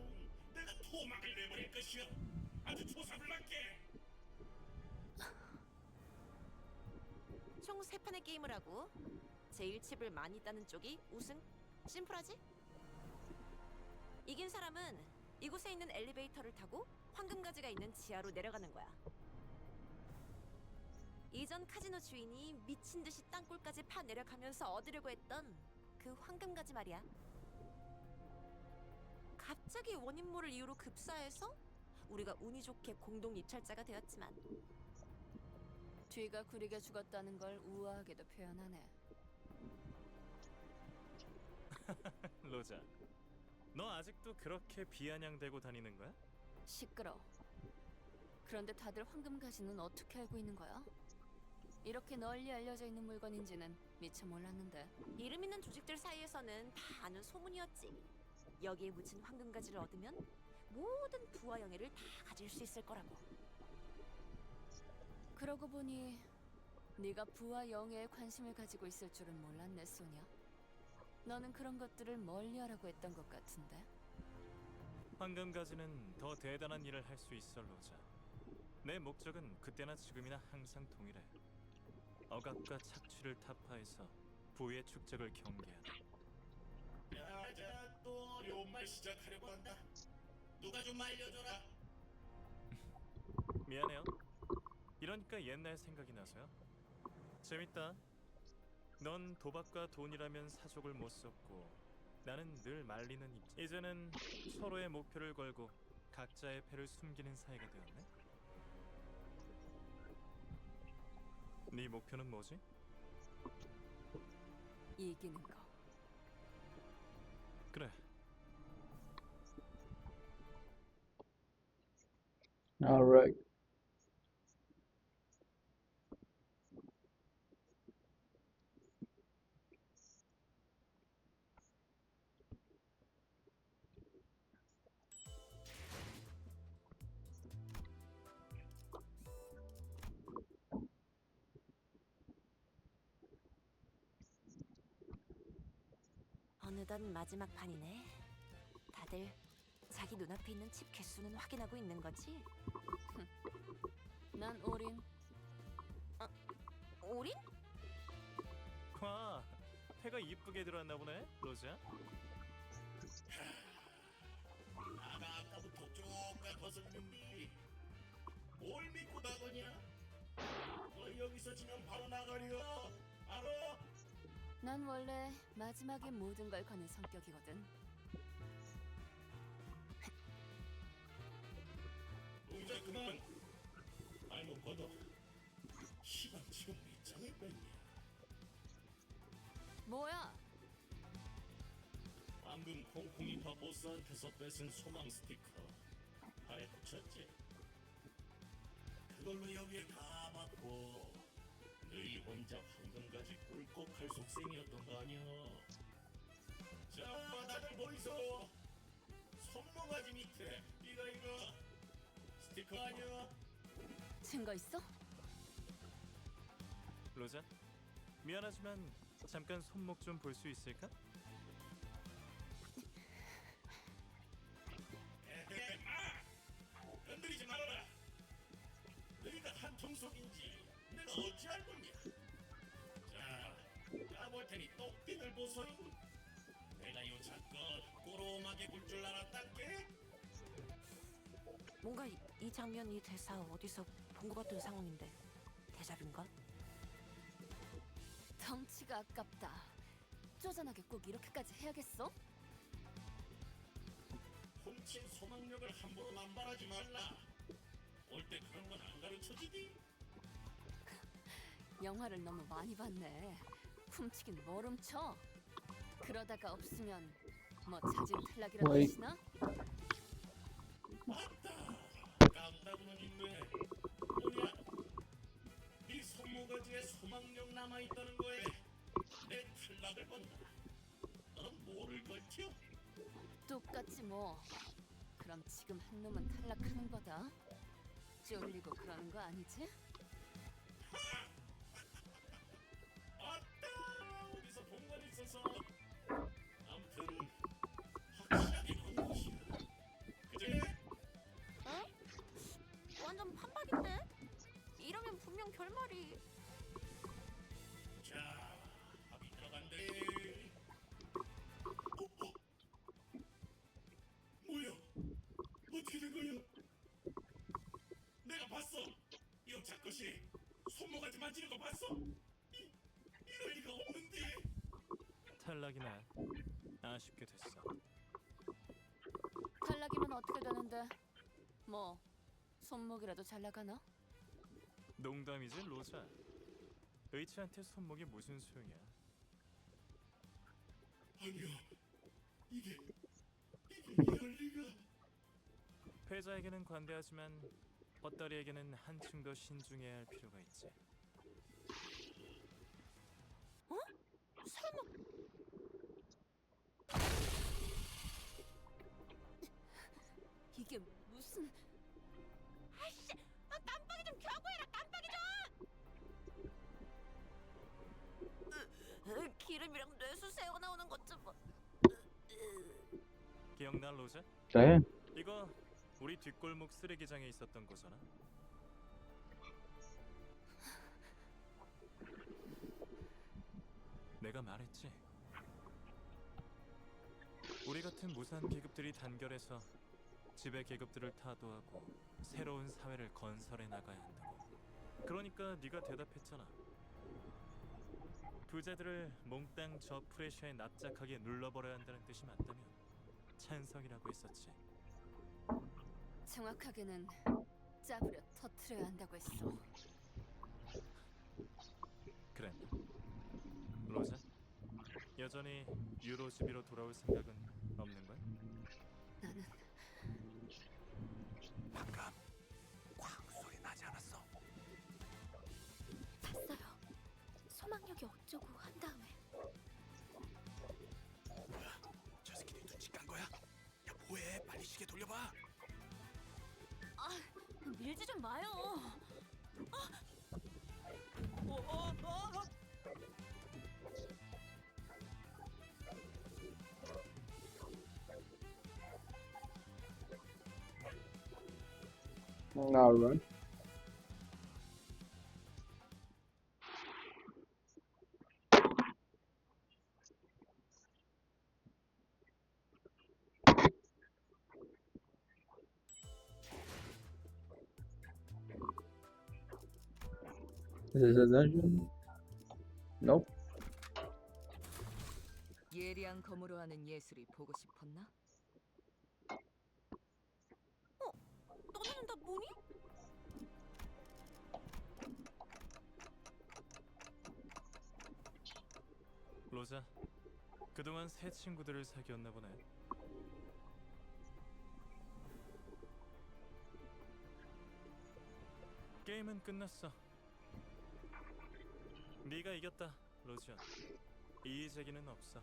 내가 토막을 내버릴 것이야. 아주 조사불납게. 총 3판의 게임을 하고 제일 칩을 많이 따는 쪽이 우승. 심플하지? 이긴 사람은 이곳에 있는 엘리베이터를 타고 황금가지가 있는 지하로 내려가는 거야. 이전 카지노 주인이 미친 듯이 땅굴까지 파 내려가면서 얻으려고 했던 그 황금가지 말이야. 갑자기 원인 모를 이유로 급사해서 우리가 운이 좋게 공동 입찰자가 되었지만 뒤가 구리게 죽었다는 걸 우아하게도 표현하네. 로자, 너 아직도 그렇게 비아냥대고 다니는 거야? 시끄러. 그런데 다들 황금가지는 어떻게 알고 있는 거야? 이렇게 널리 알려져 있는 물건인지는 미처 몰랐는데. 이름 있는 조직들 사이에서는 다 아는 소문이었지. 여기에 묻힌 황금가지를 얻으면 모든 부와 영예를 다 가질 수 있을 거라고. 그러고 보니 네가 부와 영예에 관심을 가지고 있을 줄은 몰랐네, 소냐. 너는 그런 것들을 멀리하라고 했던 것 같은데. 황금가지는 더 대단한 일을 할 수 있어, 로자. 내 목적은 그때나 지금이나 항상 동일해. 억압과 착취를 타파해서 부의 축적을 경계하다. 자, 또 어려운 말 시작하려고 한다. 누가 좀 알려줘라. 미안해요. 이러니까 옛날 생각이 나서요. 재밌다. 넌 도박과 돈이라면 사족을 못 썼고 나는 늘 말리는 입장. 이제는 서로의 목표를 걸고 각자의 패를 숨기는 사이가 되었네. 네 목표는 뭐지? 이기는 거. 그래. All right. 어느덧 마지막 판이네. 다들 자기 눈앞에 있는 칩 개수는 확인하고 있는 거지? 난 올인. 올인? 와, 패가 이쁘게 들어왔나 보네, 로자. 나가 아까부터 쭉 가거슬린디. 뭘 믿고 나거냐? 너 여기서 지면 바로 나가려. 알아? 난 원래 마지막에 모든 걸 거는 성격이거든. 동작 그만. 말못 걷어. 시방 지금 밑장을 뺐냐? 뭐야? 방금 콩콩이파 보스한테서 뺏은 소망 스티커 발에 붙였지? 그걸로 여기에 다 받고 너희 혼자 황금까지 꿀꺽 할 속셈이었던 거 아니야? 자, 다들 보이소? 손모가지 밑에 이거 스티커 아니야? 증거 있어? 로자, 미안하지만 잠깐 손목 좀 볼 수 있을까? 건드리지 말아라. 너희가 한 통속인지 내가 어찌 알겠냐. 자, 까볼 테니 똑띠들 보소이. 내가 이 사건 꼬로마게 굴 줄 알았단께. 뭔가 이 장면, 이 대사 어디서 본 것 같은 상황인데 대잡인가? 덩치가 아깝다. 쪼잔하게 꼭 이렇게까지 해야겠어? 훔친 소망력을 함부로 남발하지 말라. 올 때 그런 건 안 가르쳐지디? 영화를 너무 많이 봤네. 훔치긴 뭘 훔쳐? 그러다가 없으면 뭐 자진 탈락이라도 어이. 하시나? 깜다구는 있네. 뭐냐? 네 손모가지에 소망력 남아있다는 거에 내 탈락을 본다. 넌 뭐를 걸쳐? 똑같지 뭐. 그럼 지금 한 놈은 탈락하는 거다. 쫄리고 그러는 거 아니지? 아따, 어디서 본 건 있어서. 아무튼 확실하게 본 것이야. 그제? 완전 판박인데? 이러면 분명 결말이... 자, 합이 들어간대. 뭐야? 어떻게 된 거야? 내가 봤어. 이 여자 것이 손모가지 만지는 거 봤어? 이럴 리가 없는데. 탈락이나 아쉽게 됐어. 탈락이면 어떻게 되는데? 뭐 손목이라도 잘 나가나? 농담이지 로자. 의치한테 손목이 무슨 소용이야? 아니야. 이게 이럴 리가. 패자에게는 관대하지만 헛다리에게는 한층 더 신중해야 할 필요가 있지. 설마... 이게 무슨... 아이씨! 아, 깜빡이 좀 켜고 해라! 깜빡이 좀! 기름이랑 뇌수 새어나오는 것 좀 봐. 기억나 로자? 네. 이거 우리 뒷골목 쓰레기장에 있었던 거잖아. 내가 말했지. 우리 같은 무산 계급들이 단결해서 지배 계급들을 타도하고 새로운 사회를 건설해 나가야 한다고. 그러니까 네가 대답했잖아. 부자들을 몽땅 저 프레셔에 납작하게 눌러버려야 한다는 뜻이 맞다면 찬성이라고 했었지. 정확하게는 짜부려 터트려야 한다고 했어. 그래. 로자, 여전히 유로즈비로 돌아올 생각은 없는 거야? 나는 방금 쾅 소리 나지 않았어? 봤어요. 소망력이 어쩌고 한 다음에 뭐야? 저 새끼들 눈치 깐 거야? 야, 뭐해? 빨리 시계 돌려봐. 밀지 좀 마요. Alright. Is this a dungeon? Nope. 예리한 검으로 하는 예술이 보고 싶었나? 너네는 다 뭐니? 로자, 그동안 새 친구들을 사귀었나 보네. 게임은 끝났어. 네가 이겼다, 로지언. 이의 제기는 없어.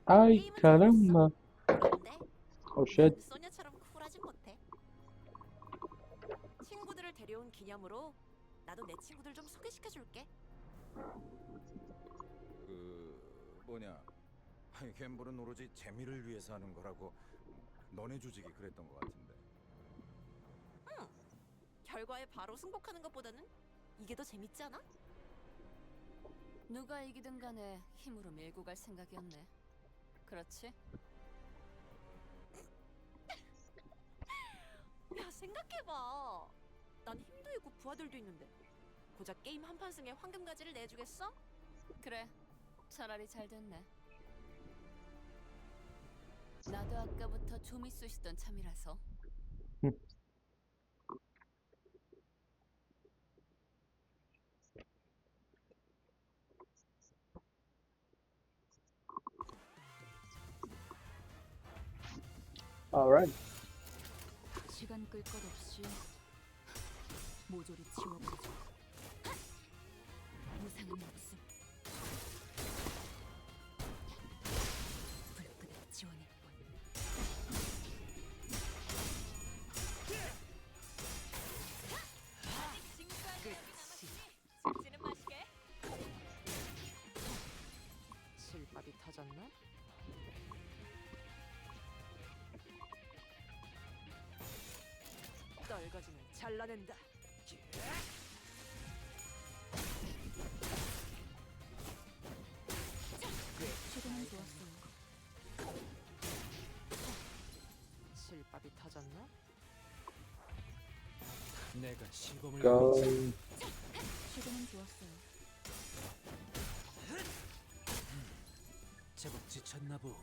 Ay, 게임은 caramba. 그런데 Oh shit. 소녀처럼 쿨하진 못해. 친구들을 데려온 기념으로 나도 내 친구들 좀 소개시켜줄게. 그 뭐냐? 아니, 갬블은 오로지 재미를 위해서 하는 거라고 너네 조직이 그랬던 것 같은데. 결과에 바로 승복하는 것보다는 이게 더 재밌지 않아? 누가 이기든 간에 힘으로 밀고 갈 생각이었네. 그렇지? 야, 생각해봐. 난 힘도 있고 부하들도 있는데 고작 게임 한 판 승에 황금가지를 내주겠어? 그래. 차라리 잘 됐네. 나도 아까부터 좀이 쑤시던 참이라서. Alright. 시간 끌 것 없이 모조리 지워버리죠. 무상한 목숨. 불끈을 지워낼 뿐. 지는 맛있게. 실밥이 터졌나? 떨거지는 잘라낸다. 시간은 좋았어요. 실밥이 터졌나? 내가 시범을 Go. 보이지. 시간은 좋았어요. 제법 지쳤나 보.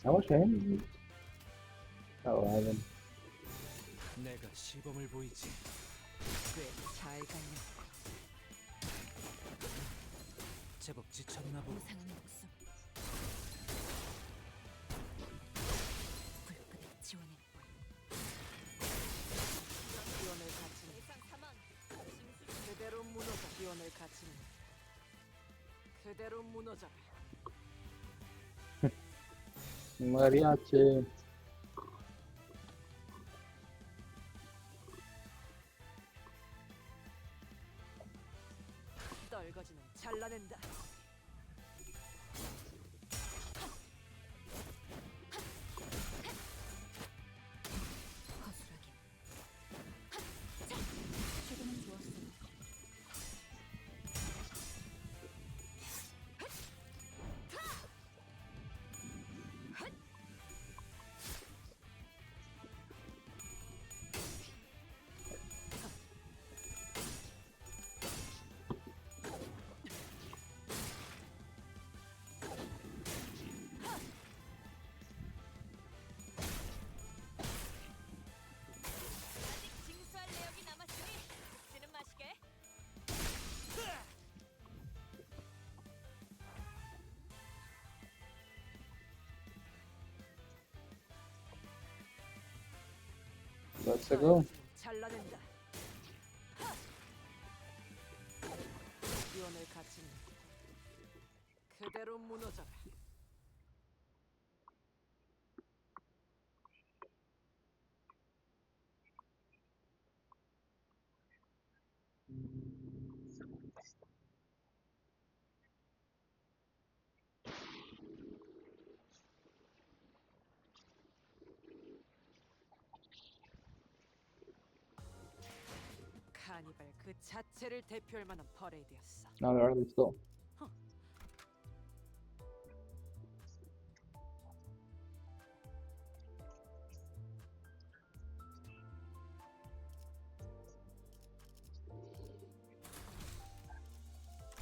How much hand? Oh, 11. 내가 시범을 보이지. 꽤잘 갔네. 제법 지쳤나 보. 무상한 목숨. 불끈을 지워낼 뿐. 기원을 갖추는 그대로 무너져. 기원을 갖추는 그대로 무너져라. Mariachi. 떨거지는 잘라낸다. 허술하게. 시간은 좋았어요. 징수할 내역이 남았으니 지는 마시게. Let's go. 잘라낸다. 기원을 갖추는 그대로 무너져라. 카니발 그 자체를 대표할 만한 퍼레이드였어. Alright, let's go.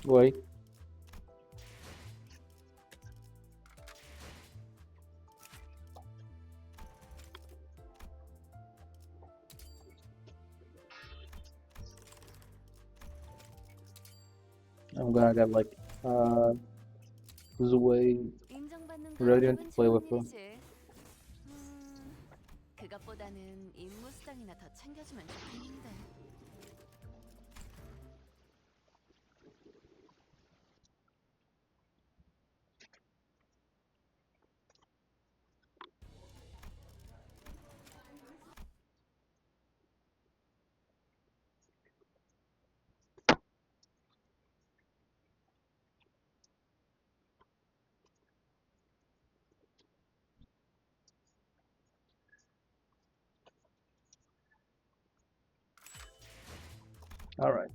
Wait. gonna get like Zoe 인정받는 Radiant to 건 play 좋은 with her. 일이지. 그것보다는 임무 수당이나 더 챙겨주면 좋겠는데. All right.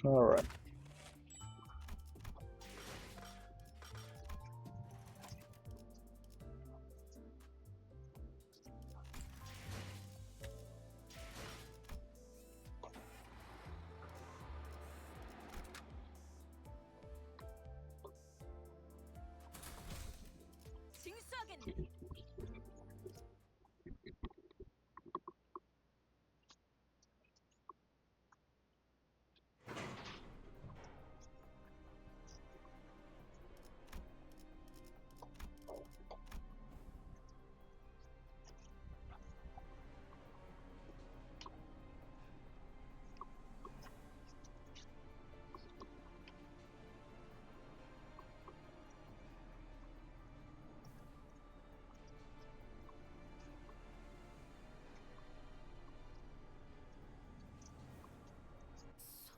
All right. 징수하겠네.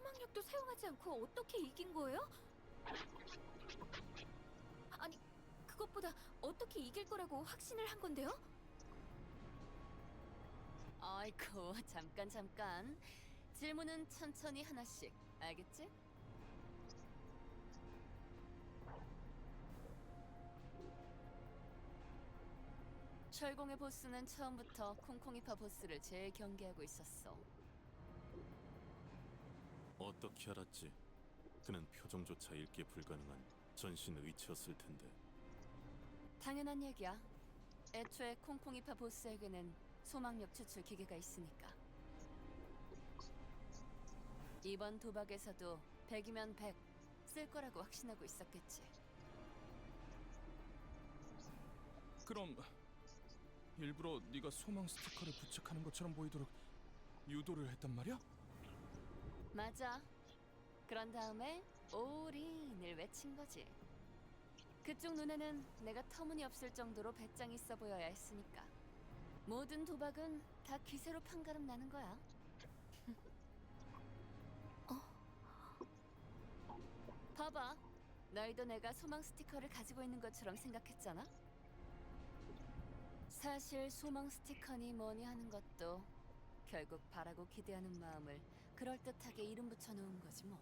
소망력도 사용하지 않고 어떻게 이긴 거예요? 아니, 그것보다 어떻게 이길 거라고 확신을 한 건데요? 아이고, 잠깐. 질문은 천천히 하나씩. 알겠지? 철공의 보스는 처음부터 콩콩이파 보스를 제일 경계하고 있었어. 어떻게 알았지? 그는 표정조차 읽기 불가능한 전신 의치였을 텐데. 당연한 얘기야. 애초에 콩콩이파 보스에게는 소망력 추출 기계가 있으니까. 이번 도박에서도 100이면 100 쓸 거라고 확신하고 있었겠지. 그럼 일부러 네가 소망 스티커를 부착하는 것처럼 보이도록 유도를 했단 말이야? 맞아. 그런 다음에 올인을 외친 거지. 그쪽 눈에는 내가 터무니없을 정도로 배짱 있어 보여야 했으니까. 모든 도박은 다 기세로 판가름 나는 거야. 봐봐. 너희도 내가 소망 스티커를 가지고 있는 것처럼 생각했잖아? 사실 소망 스티커니 뭐니 하는 것도 결국 바라고 기대하는 마음을 그럴듯하게 이름 붙여놓은 거지 뭐.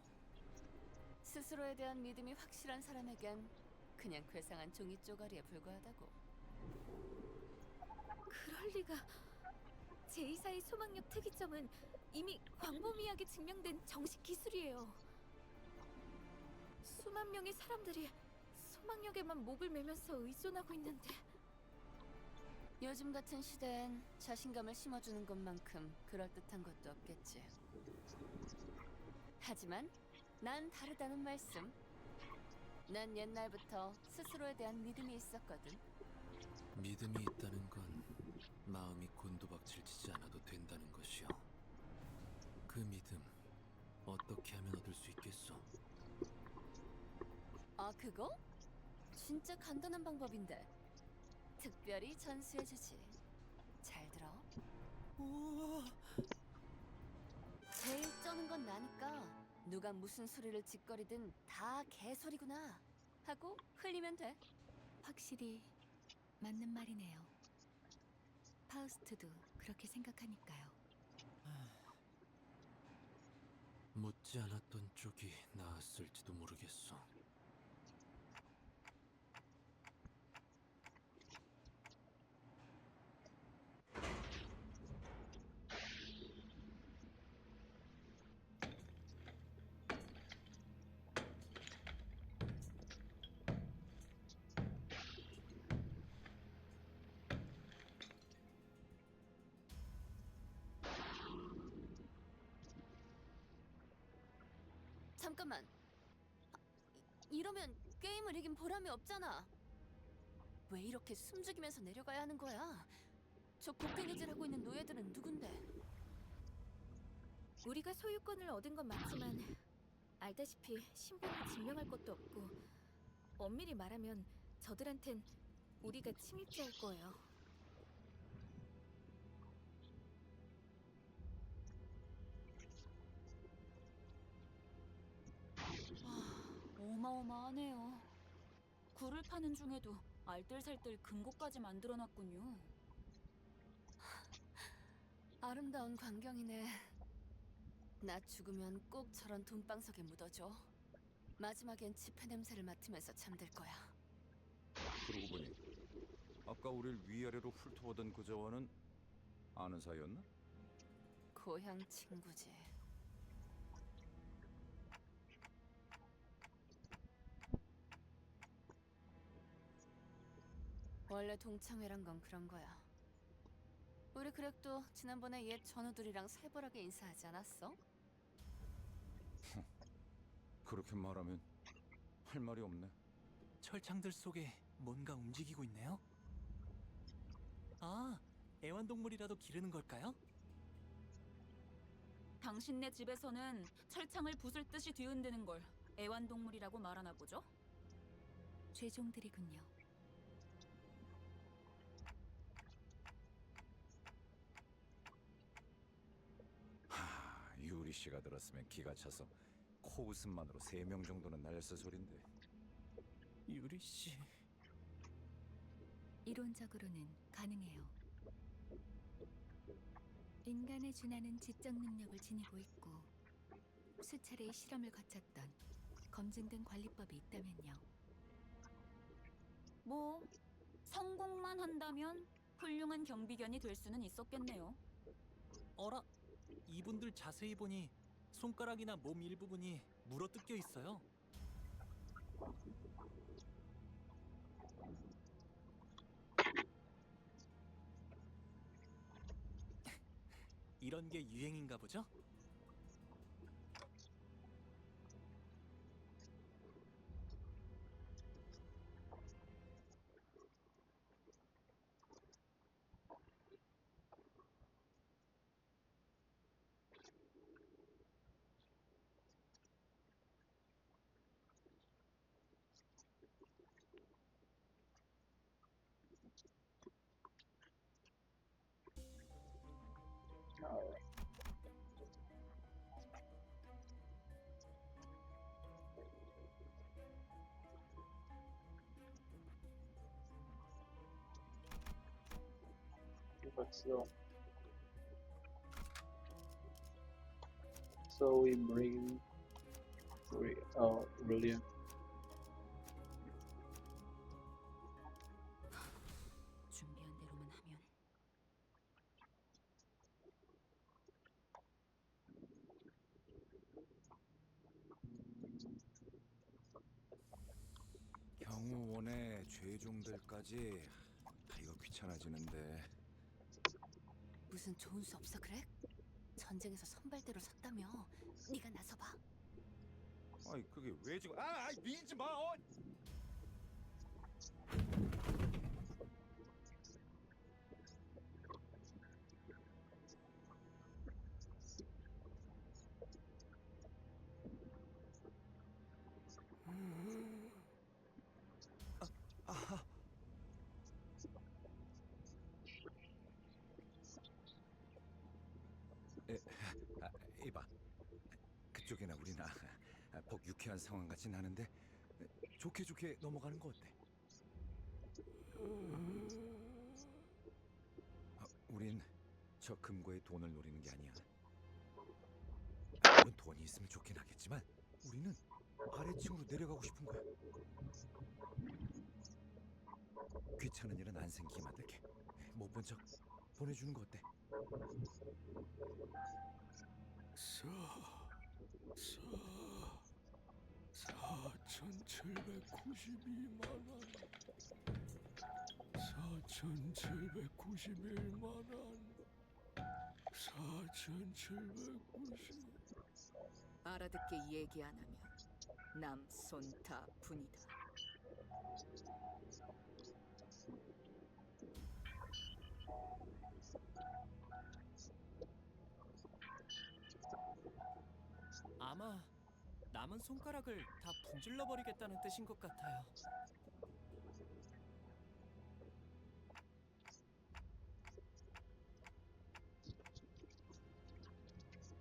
스스로에 대한 믿음이 확실한 사람에겐 그냥 괴상한 종이 쪼가리에 불과하다고. 그럴 리가. 제2사의 소망력 특이점은 이미 광범위하게 증명된 정식 기술이에요. 수만 명의 사람들이 소망력에만 목을 매면서 의존하고 있는데. 요즘 같은 시대엔 자신감을 심어주는 것만큼 그럴듯한 것도 없겠지. 하지만 난 다르다는 말씀. 난 옛날부터 스스로에 대한 믿음이 있었거든. 믿음이 있다는 건 마음이 곤두박질 치지 않아도 된다는 것이요. 그 믿음 어떻게 하면 얻을 수 있겠소? 아, 그거? 진짜 간단한 방법인데. 특별히 전수해주지. 잘 들어. 우와. 제일 쩌는 건 나니까 누가 무슨 소리를 짓거리든 다 개소리구나 하고 흘리면 돼. 확실히 맞는 말이네요. 파우스트도 그렇게 생각하니까요. 묻지 않았던 쪽이 나았을지도 모르겠어. 잠깐만. 이러면 게임을 이긴 보람이 없잖아. 왜 이렇게 숨죽이면서 내려가야 하는 거야? 저 곡괭이질하고 있는 노예들은 누군데? 우리가 소유권을 얻은 건 맞지만 알다시피 신분을 증명할 것도 없고 엄밀히 말하면 저들한텐 우리가 침입자일 거예요. 어마어마하네요. 굴을 파는 중에도 알뜰살뜰 금고까지 만들어놨군요. 아름다운 광경이네. 나 죽으면 꼭 저런 돈방석에 묻어줘. 마지막엔 지폐 냄새를 맡으면서 잠들 거야. 그러고 보니 아까 우릴 위아래로 훑어보던 그자와는 아는 사이였나? 고향 친구지. 원래 동창회란 건 그런 거야. 우리 그렉도 지난번에 옛 전우들이랑 살벌하게 인사하지 않았어? 그렇게 말하면 할 말이 없네. 철창들 속에 뭔가 움직이고 있네요. 아, 애완동물이라도 기르는 걸까요? 당신네 집에서는 철창을 부술 듯이 뒤흔드는 걸 애완동물이라고 말하나 보죠? 죄종들이군요. 유리 씨가 들었으면 기가 차서 코웃음만으로 3명 정도는 날렸을 소린데. 유리 씨. 이론적으로는 가능해요. 인간에 준하는 지적 능력을 지니고 있고 수차례의 실험을 거쳤던 검증된 관리법이 있다면요. 뭐 성공만 한다면 훌륭한 경비견이 될 수는 있었겠네요. 어라, 이분들 자세히 보니 손가락이나 몸 일부분이 물어뜯겨 있어요. 이런 게 유행인가 보죠? But still. So we bring brilliant. 준비한 대로만 하면 경호원의 죄종들까지 다 이거 귀찮아지는데. 무슨 좋은 수 없어, 그렉? 전쟁에서 선발대로 섰다며. 네가 나서봐. 아이 그게 왜 지금? 밀지 마. 이봐, 그쪽이나 우리나 복 유쾌한 상황 같진 않은데 좋게 넘어가는 거 어때? 우린 저 금고의 돈을 노리는 게 아니야. 물론 돈이 가만히 있으면 좋긴 하겠지만 우리는 아래층으로 내려가고 싶은 거야. 귀찮은 일은 안 생기게 만들게. 못 본 척 보내주는 거 어때? 4,792만 원. 4,791만 원. 4,790. 알아듣게 얘기 안 하면 남손타분이다. 아마 남은 손가락을 다 분질러 버리겠다는 뜻인 것 같아요.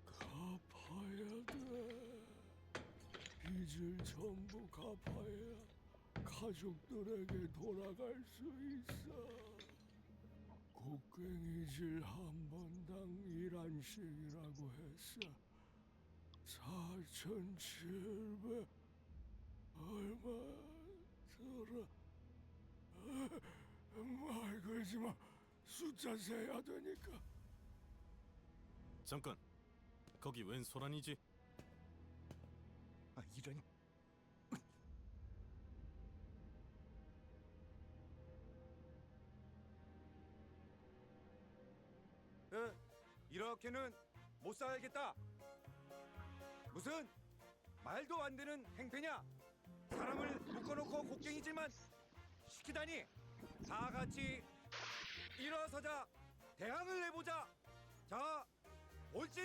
갚아야 돼. 빚을 전부 갚아야 가족들에게 돌아갈 수 있어. 곡괭이질 한 번당 1안씩이라고 했어. 4,700 얼마 들어. 말 걸지 마. 숫자 세야 되니까. 잠깐. 거기 웬 소란이지? 아 이런. 이렇게는 못 살겠다. 무슨 말도 안 되는 행패냐? 사람을 묶어놓고 곡괭이질만 시키다니. 다 같이 일어서자. 대항을 해보자. 자, 올진.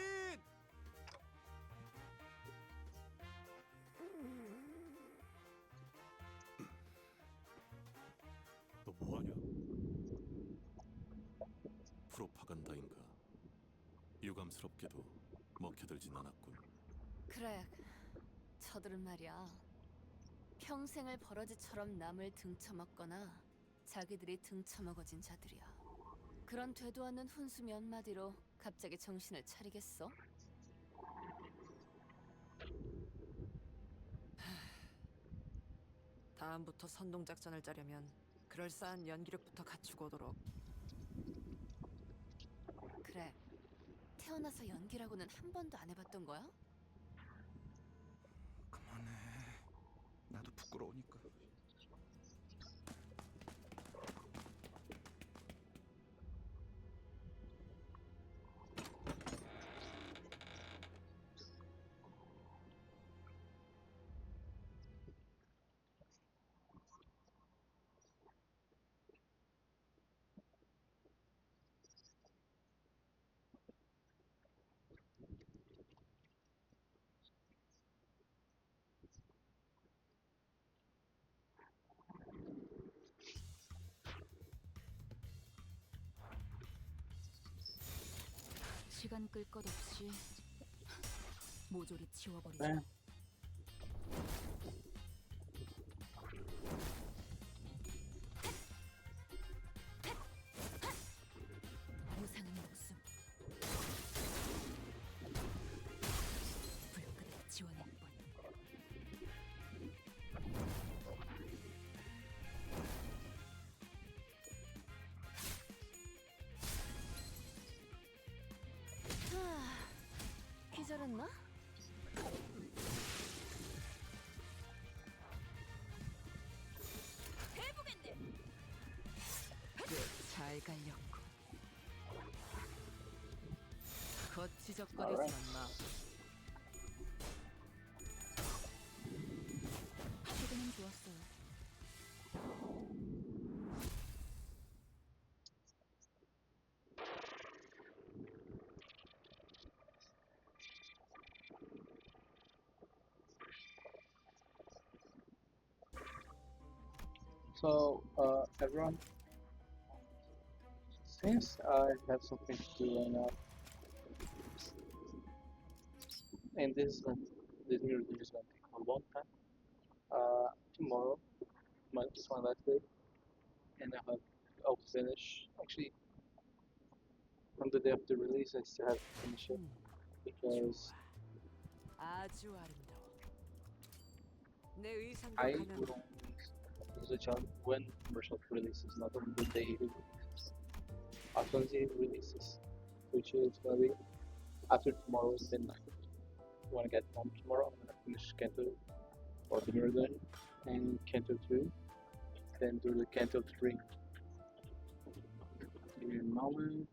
너 뭐하냐? 프로파간다인가? 유감스럽게도 먹혀들진 않았군. 그래, 저들은 말이야. 평생을 버러지처럼 남을 등쳐먹거나 자기들이 등쳐먹어진 자들이야. 그런 되도 않는 훈수 몇 마디로 갑자기 정신을 차리겠어? 다음부터 선동작전을 짜려면 그럴싸한 연기력부터 갖추고 오도록. 그래, 태어나서 연기라고는 한 번도 안 해봤던 거야? 그만해. 나도 부끄러우니까. 시간 끌 것 없이 모조리 치워버리자. 네. 무상한 목숨 불끝에 지원할 뿐. 기절했나? 해보겠네. 잘 갈렸고. 거치적거리지만 마. 최근엔 좋았어요. So, everyone, since I have something to do right now, and this new review is going to take a long time. Tomorrow, it's my last day, and I'll finish. Actually, on the day of the release, I still have to finish it because 아주 아름다워. 내 의상과 I 가면 will use the challenge when commercial releases, not on the day it releases. After it releases, which is gonna be after tomorrow's midnight. When I get home tomorrow, I'm gonna finish Kanto or dinner then, and Kanto 2, then do the Kanto 3. Give me a moment.